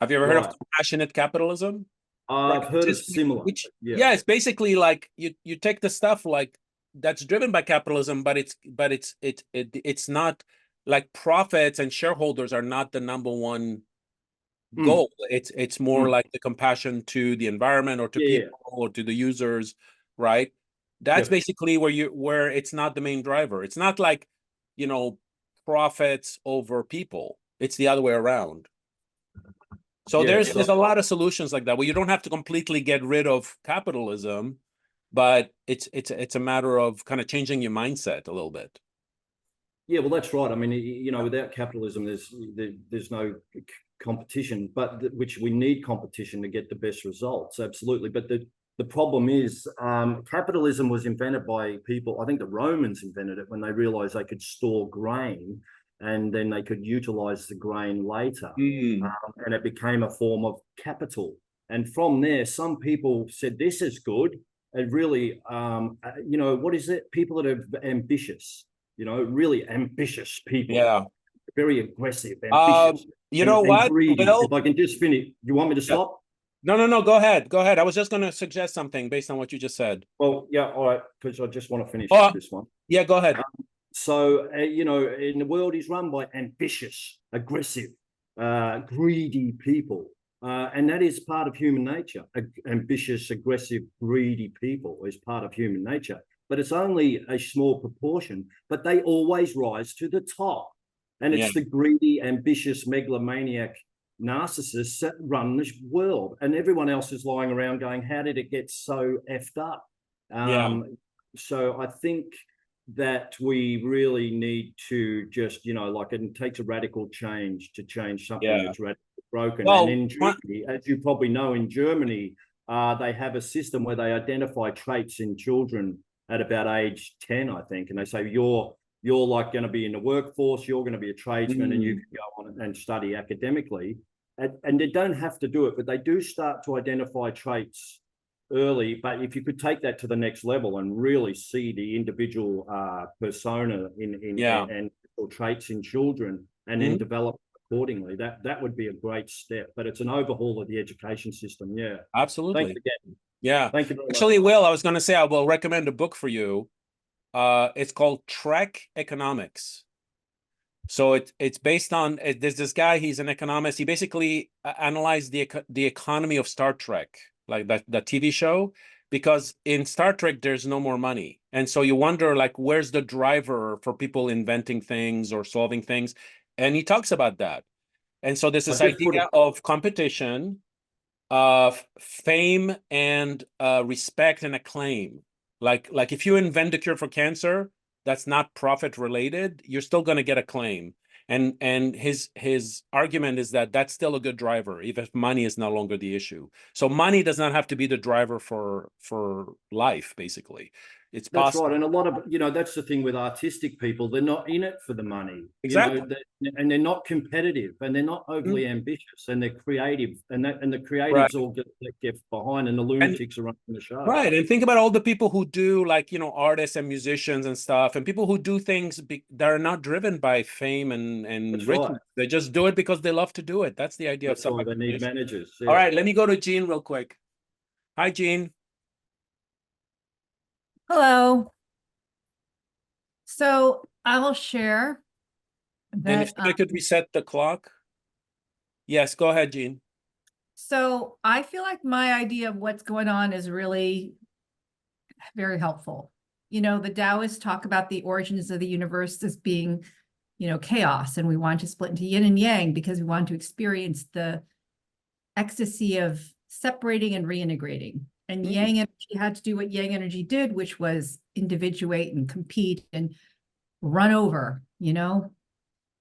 Have you ever heard of compassionate capitalism? I've heard of similar. Yeah, it's basically like you take the stuff like that's driven by capitalism, but it's not, like profits and shareholders are not the number one goal. It's more like the compassion to the environment, or to people, or to the users, right? That's basically where it's not the main driver. It's not like, you know, profits over people. It's the other way around. So there's a lot of solutions like that, where you don't have to completely get rid of capitalism, but it's a matter of kind of changing your mindset a little bit. Yeah, well, that's right. I mean, you know, without capitalism, there's no competition, but which we need competition to get the best results. Absolutely. But the problem is capitalism was invented by people. I think the Romans invented it when they realized they could store grain, and then they could utilize the grain later. And it became a form of capital. And from there, some people said, this is good. And really, you know, what is it? People that are ambitious, you know, really ambitious people. Yeah. Very aggressive, ambitious. You know what? Will, if I can just finish, you want me to stop? No, go ahead. Go ahead. I was just going to suggest something based on what you just said. Well, yeah, all right, because I just want to finish this one. Yeah, go ahead. So, you know, in the world is run by ambitious, aggressive, greedy people. And that is part of human nature. Ambitious, aggressive, greedy people is part of human nature. But it's only a small proportion, but they always rise to the top. And it's the greedy, ambitious, megalomaniac narcissists that run this world. And everyone else is lying around going, how did it get so effed up? So I think that we really need to just, you know, like, it takes a radical change to change something that's radically broken. Well, and in Germany, as you probably know, in Germany, they have a system where they identify traits in children at about age 10, I think. And they say, you're like going to be in the workforce, you're going to be a tradesman, and you can go on and study academically. And they don't have to do it, but they do start to identify traits early. But if you could take that to the next level and really see the individual persona and traits in children, and then develop accordingly. That would be a great step, but it's an overhaul of the education system. Yeah. Absolutely. Thanks again. Yeah. Thank you very Actually, much. Will, I was going to say I will recommend a book for you. It's called Trek Economics. So it's based on there's this guy. He's an economist. He basically analyzed the economy of Star Trek, like that TV show, because in Star Trek there's no more money, and so you wonder like where's the driver for people inventing things or solving things, and he talks about that. And so there's this idea of competition, fame, and respect and acclaim. Like if you invent a cure for cancer that's not profit related, you're still going to get acclaim. And his argument is that that's still a good driver, even if money is no longer the issue. So money does not have to be the driver for life, basically. It's That's possible. right. And a lot of, that's the thing with artistic people. They're not in it for the money. Exactly. And they're not competitive and they're not overly ambitious and they're creative. And the creatives all get behind and the lunatics are running the show. Right. And think about all the people who do artists and musicians and stuff, and people who do things that are not driven by fame and That's richness. right. They just do it because they love to do it. That's the idea That's of why they need self-actualization. managers. Yeah. All right, let me go to Jean real quick. Hi, Jean. Hello. So I will share that. And if I could reset the clock. Yes, go ahead, Jean. So I feel like my idea of what's going on is really very helpful. The Taoists talk about the origins of the universe as being, chaos, and we want to split into yin and yang because we want to experience the ecstasy of separating and reintegrating. And yang energy had to do what yang energy did, which was individuate and compete and run over,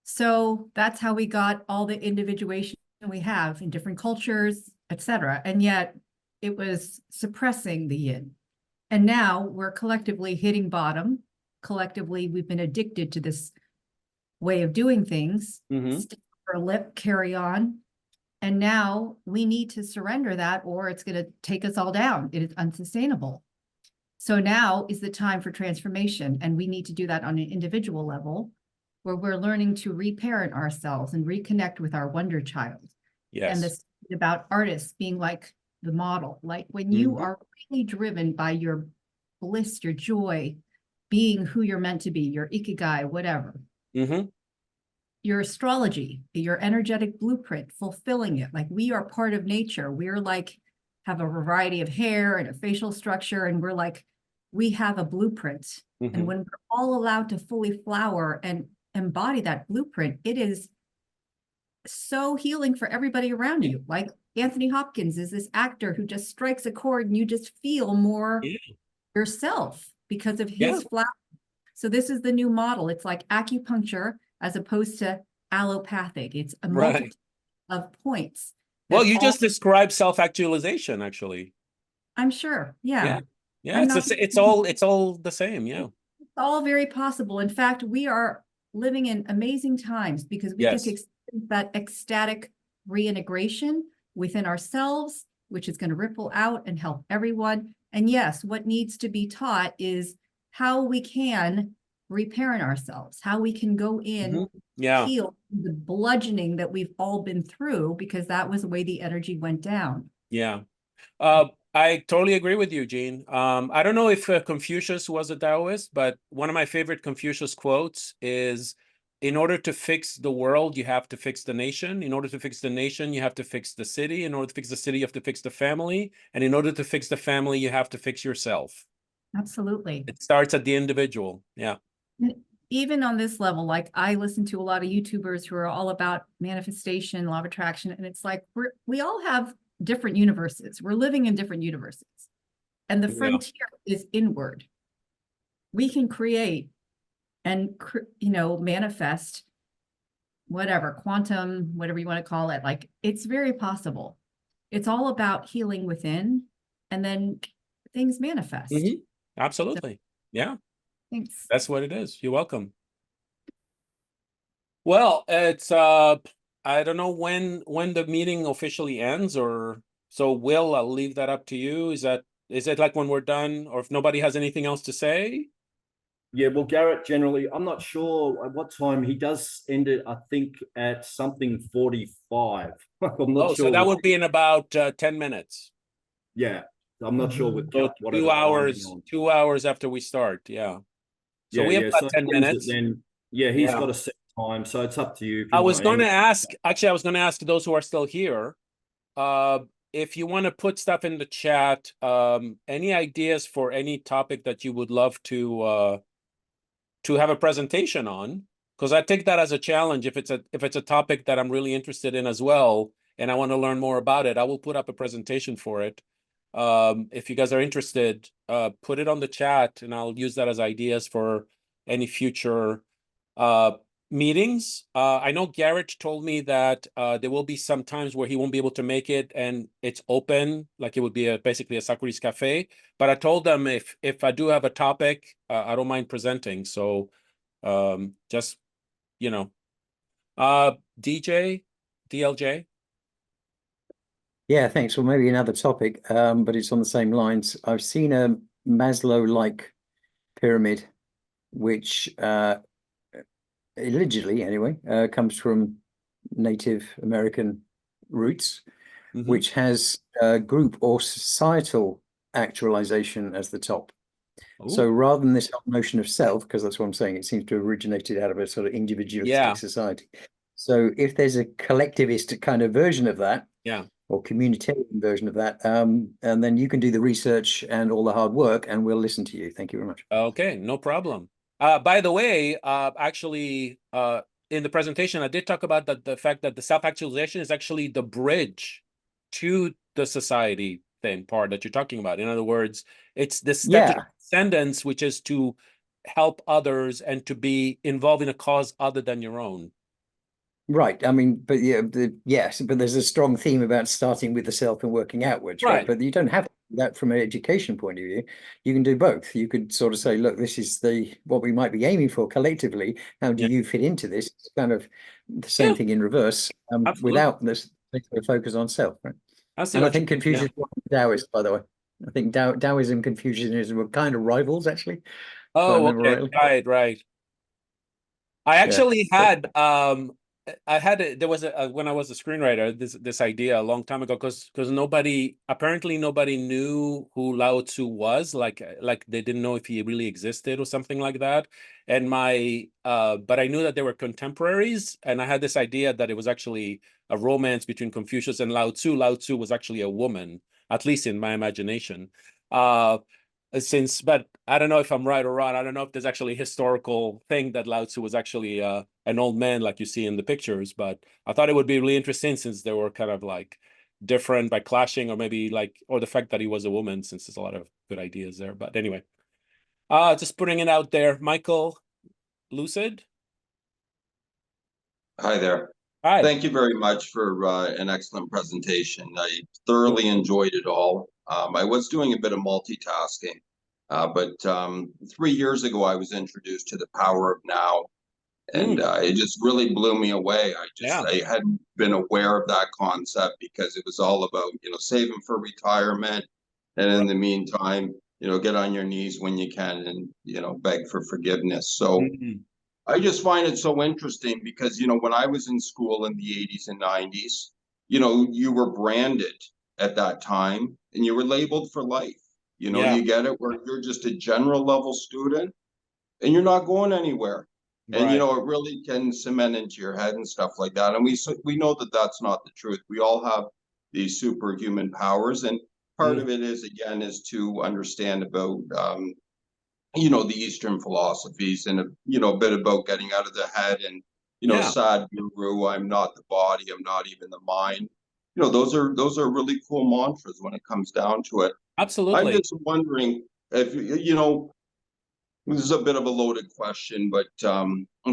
So that's how we got all the individuation we have in different cultures, etc. And yet it was suppressing the yin. And now we're collectively hitting bottom. Collectively, we've been addicted to this way of doing things. Stick our lip, carry on. And now we need to surrender that, or it's going to take us all down. It is unsustainable. So now is the time for transformation. And we need to do that on an individual level, where we're learning to reparent ourselves and reconnect with our wonder child. Yes. And this about artists being like the model. Like when you are really driven by your bliss, your joy, being who you're meant to be, your ikigai, whatever. Your astrology, your energetic blueprint, fulfilling it. Like we are part of nature. We're like, have a variety of hair and a facial structure. And we're like, we have a blueprint. And when we're all allowed to fully flower and embody that blueprint, it is so healing for everybody around you. Like Anthony Hopkins is this actor who just strikes a chord and you just feel more yourself because of his flower. So this is the new model. It's like acupuncture as opposed to allopathic. It's a multitude of points. Well, you just described self-actualization, actually. I'm sure. Yeah. It's all the same. Yeah. It's all very possible. In fact, we are living in amazing times because we get to experience that ecstatic reintegration within ourselves, which is going to ripple out and help everyone. And yes, what needs to be taught is how we can reparent ourselves, how we can go in, heal the bludgeoning that we've all been through, because that was the way the energy went down. Yeah. I totally agree with you, Jean. I don't know if Confucius was a Taoist, but one of my favorite Confucius quotes is, in order to fix the world, you have to fix the nation. In order to fix the nation, you have to fix the city. In order to fix the city, you have to fix the family. And in order to fix the family, you have to fix yourself. Absolutely. It starts at the individual. Yeah. Even on this level, like I listen to a lot of YouTubers who are all about manifestation, law of attraction, and it's like we all have different universes. We're living in different universes. And the frontier is inward. We can create and, manifest whatever, quantum, whatever you want to call it. Like it's very possible. It's all about healing within, and then things manifest. Absolutely. Yeah. Thanks. That's what it is. You're welcome. Well, it's I don't know when the meeting officially ends, or so Will, I'll leave that up to you. Is it like when we're done, or if nobody has anything else to say? Yeah, well, Garrett generally, I'm not sure at what time he does end it. I think at something 45. I'm not sure. So that would be in about 10 minutes. Yeah, I'm not sure with So what 2 hours, 2 hours after we start. Yeah. So we have about so 10 minutes. Then, he's got a set time, so it's up to you. If you I was going to ask. actually, I was going to ask those who are still here, if you want to put stuff in the chat, any ideas for any topic that you would love to have a presentation on, because I take that as a challenge. If it's a topic that I'm really interested in as well, and I want to learn more about it, I will put up a presentation for it. If you guys are interested, put it on the chat, and I'll use that as ideas for any future meetings. I know Garrett told me that there will be some times where he won't be able to make it, and it's open, like it would be basically a Socrates Cafe. But I told them if I do have a topic, I don't mind presenting. So just, DJ, DLJ. Yeah, thanks. Well, maybe another topic, but it's on the same lines. I've seen a Maslow-like pyramid, which allegedly, anyway, comes from Native American roots, which has group or societal actualization as the top. So rather than this whole notion of self, because that's what I'm saying, it seems to have originated out of a sort of individualistic society. So if there's a collectivist kind of version of that, or communitarian version of that, and then you can do the research and all the hard work, and we'll listen to you. Thank you very much. Okay, no problem. By the way, actually, in the presentation, I did talk about the fact that the self-actualization is actually the bridge to the society thing part that you're talking about. In other words, it's the step to transcendence, which is to help others and to be involved in a cause other than your own. Right. I mean, but yes, but there's a strong theme about starting with the self and working outwards, right? But you don't have that from an education point of view. You can do both. You could sort of say, look, this is what we might be aiming for collectively. How do you fit into this? It's kind of the same thing in reverse, without this focus on self, right? And I think Confucius was Taoist, by the way. I think Taoism and Confucianism were kind of rivals, actually. Oh, okay. Right. I actually had there was when I was a screenwriter this idea a long time ago, because apparently nobody knew who Lao Tzu was, like they didn't know if he really existed or something like that. And but I knew that they were contemporaries, and I had this idea that it was actually a romance between Confucius and Lao Tzu. Lao Tzu was actually a woman, at least in my imagination. But I don't know if I'm right or wrong. I don't know if there's actually a historical thing that Lao Tzu was actually an old man like you see in the pictures, but I thought it would be really interesting since they were kind of like different by clashing, or maybe or the fact that he was a woman, since there's a lot of good ideas there. But anyway, just putting it out there. Michael Lucid. Hi there. Hi. Thank you very much for an excellent presentation. I thoroughly enjoyed it all. I was doing a bit of multitasking, but 3 years ago, I was introduced to the power of now, and it just really blew me away. I hadn't been aware of that concept, because it was all about, saving for retirement. And in the meantime, get on your knees when you can and, beg for forgiveness. So I just find it so interesting because, when I was in school in the 80s and 90s, you were branded at that time and you were labeled for life. You get it, where you're just a general level student and you're not going anywhere. And, it really can cement into your head and stuff like that. And we know that that's not the truth. We all have these superhuman powers. And part of it is to understand about, the Eastern philosophies, and, a bit about getting out of the head, and, Sadhguru, I'm not the body, I'm not even the mind. Those are really cool mantras when it comes down to it. Absolutely. I'm just wondering if, this is a bit of a loaded question, but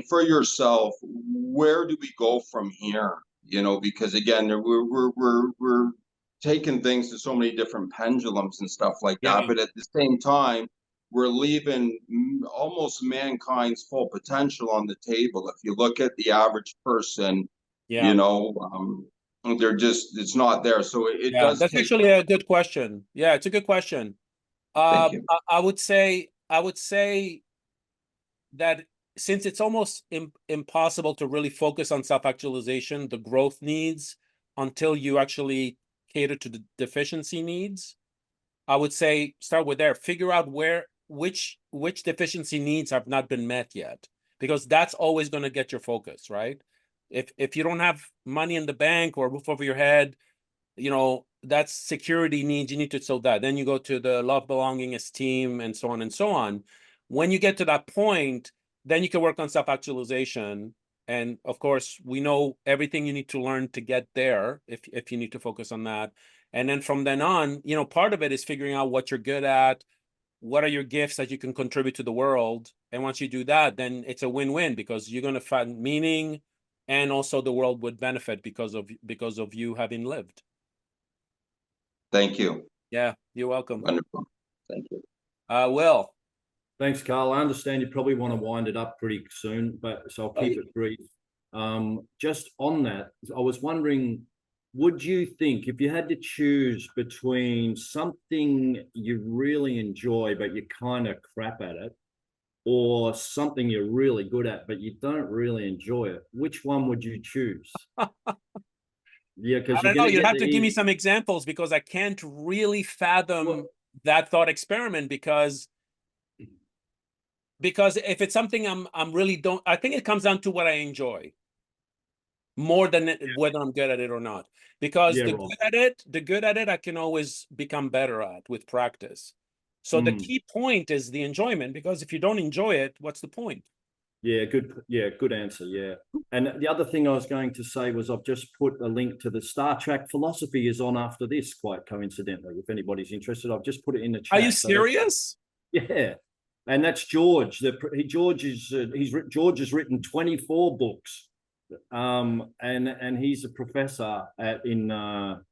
for yourself, where do we go from here? Because again, we're taking things to so many different pendulums and stuff like that, but at the same time, we're leaving almost mankind's full potential on the table. If you look at the average person, they're just, it's not there. So it does. That's actually a good question. Yeah, it's a good question. Thank you. I would say that since it's almost impossible to really focus on self-actualization, the growth needs, until you actually cater to the deficiency needs, I would say start with there. Figure out which deficiency needs have not been met yet, because that's always going to get your focus, right? If you don't have money in the bank or a roof over your head, you know, that's security needs. You need to solve that. Then you go to the love, belonging, esteem, and so on and so on. When you get to that point, then you can work on self-actualization. And of course, we know everything you need to learn to get there if you need to focus on that. And then from then on, you know, part of it is figuring out what you're good at, what are your gifts that you can contribute to the world. And once you do that, then it's a win-win, because you're going to find meaning, and also the world would benefit because of you having lived. Thank you. Yeah, you're welcome. Wonderful. Thank you. Will. Thanks, Karl. I understand you probably want to wind it up pretty soon, but so I'll keep it brief. Just on that, I was wondering, would you think if you had to choose between something you really enjoy but you're kind of crap at it, or something you're really good at but you don't really enjoy it, which one would you choose? Yeah, because I don't know. You'd have to give me some examples, because I can't really fathom that thought experiment, because if it's something I'm really don't, I think it comes down to what I enjoy more than whether I'm good at it or not. Because the good at it, I can always become better at with practice. So the key point is the enjoyment, because if you don't enjoy it, what's the point? Yeah, good answer. Yeah. And the other thing I was going to say was, I've just put a link to the Star Trek philosophy is on after this, quite coincidentally. If anybody's interested, I've just put it in the chat. Are you serious? Yeah. And that's George. George has written 24 books. And he's a professor in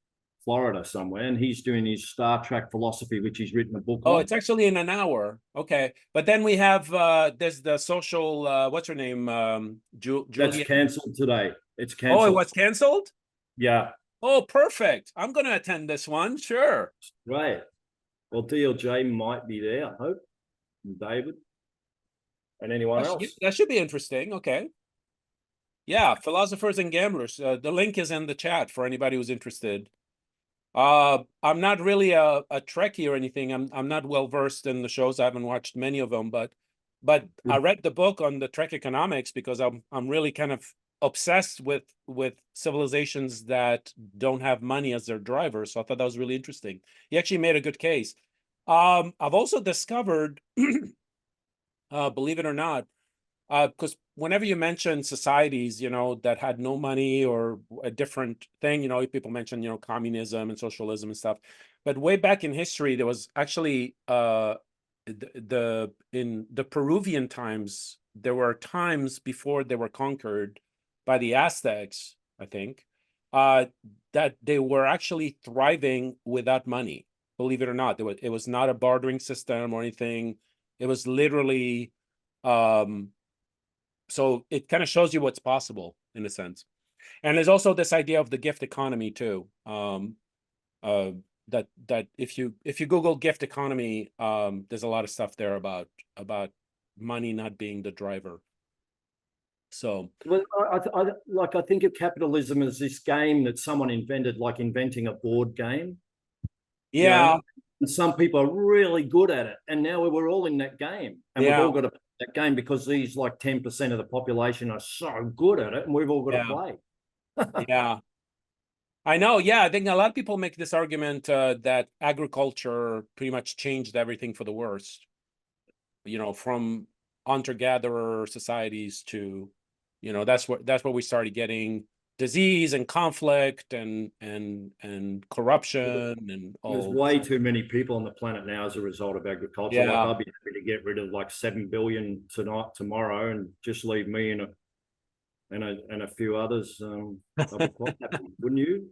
Florida somewhere, and he's doing his Star Trek philosophy, which he's written a book on. Oh, it's actually in an hour. Okay. But then we have there's the social what's her name? Julia. That's canceled today. It's canceled. Oh, it was canceled? Yeah. Oh, perfect. I'm gonna attend this one, sure. Right. Well, DLJ might be there, I hope. And David. And anyone else. That should be interesting. Okay. Yeah, philosophers and gamblers. The link is in the chat for anybody who's interested. I'm not really a Trekkie or anything. I'm not well versed in the shows. I haven't watched many of them, but I read the book on the Trek economics, because I'm really kind of obsessed with civilizations that don't have money as their driver. So I thought that was really interesting. He actually made a good case. I've also discovered, believe it or not, because whenever you mention societies, you know, that had no money or a different thing, you know, people mention, you know, communism and socialism and stuff. But way back in history, there was actually in the Peruvian times, there were times before they were conquered by the Aztecs, I think, that they were actually thriving without money. Believe it or not, it was not a bartering system or anything. It was literally so it kind of shows you what's possible in a sense. And there's also this idea of the gift economy too. That if you Google gift economy, there's a lot of stuff there about money not being the driver. So, well, I think of capitalism as this game that someone invented, like inventing a board game. Yeah. You know? And some people are really good at it, and now we're all in that game, and we've all got to play that game because these like 10% of the population are so good at it, and we've all got to play. Yeah. I know. Yeah, I think a lot of people make this argument that agriculture pretty much changed everything for the worst. You know, from hunter-gatherer societies to, you know, that's where we started getting disease and conflict and corruption and all. There's way too many people on the planet now as a result of agriculture. Yeah. Like, I'd be happy to get rid of like 7 billion tomorrow, and just leave me and a few others. I'd be quite happy, wouldn't you?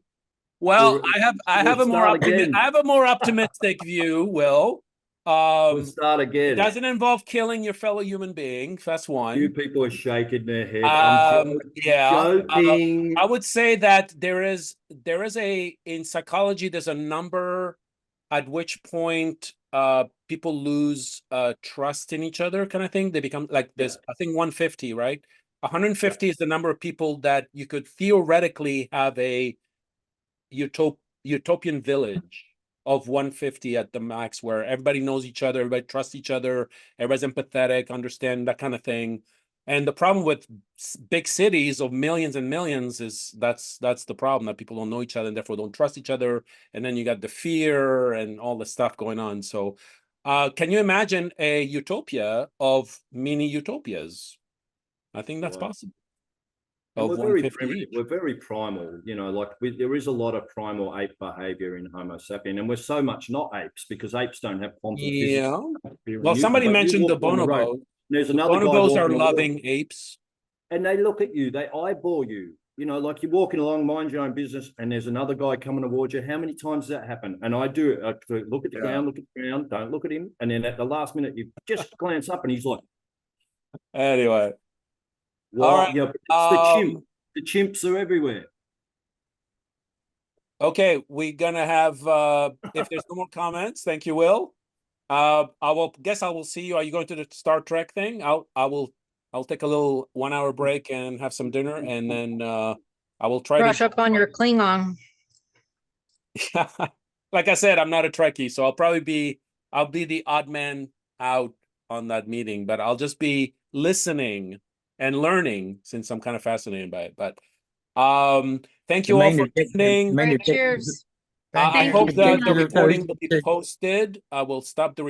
Well, I have a more optimistic view, Will. We'll start again. It doesn't involve killing your fellow human being. That's one. Few people are shaking their head. I'm joking. I would say that there is in psychology, there's a number at which point people lose trust in each other, kind of thing. They become like this, I think 150, right? 150 is the number of people that you could theoretically have a utopian village of 150 at the max, where everybody knows each other, everybody trusts each other, everybody's empathetic, understand that kind of thing. And the problem with big cities of millions and millions is that's the problem, that people don't know each other and therefore don't trust each other. And then you got the fear and all the stuff going on. So can you imagine a utopia of mini utopias? I think that's possible. And Of we're very 150 primitive, each. we're very primal, you know, like there is a lot of primal ape behavior in Homo sapien, and we're so much not apes because apes don't have quantum physics. Yeah. Well, somebody mentioned the bonobos. There's The another guy bonobos are walking loving apes. and they look at you, they eyeball you. You know, like you're walking along, mind your own business, and there's another guy coming towards you. How many times does that happen? And I do it. I look at the ground, look at the ground, don't look at him. And then at the last minute, you just glance up and he's like, anyway. Well, all right. Yeah, it's the chimp. The chimps are everywhere. Okay, we're gonna have if there's no more comments, thank you, Will. I will see you. Are you going to the Star Trek thing? I'll take a little 1 hour break and have some dinner, and then I will try Brush to up on your Klingon. like I said, I'm not a Trekkie, so I'll be the odd man out on that meeting, but I'll just be listening and learning since I'm kind of fascinated by it. But thank you all for attending. Cheers. I hope you. that the recording will be posted. I will stop the recording.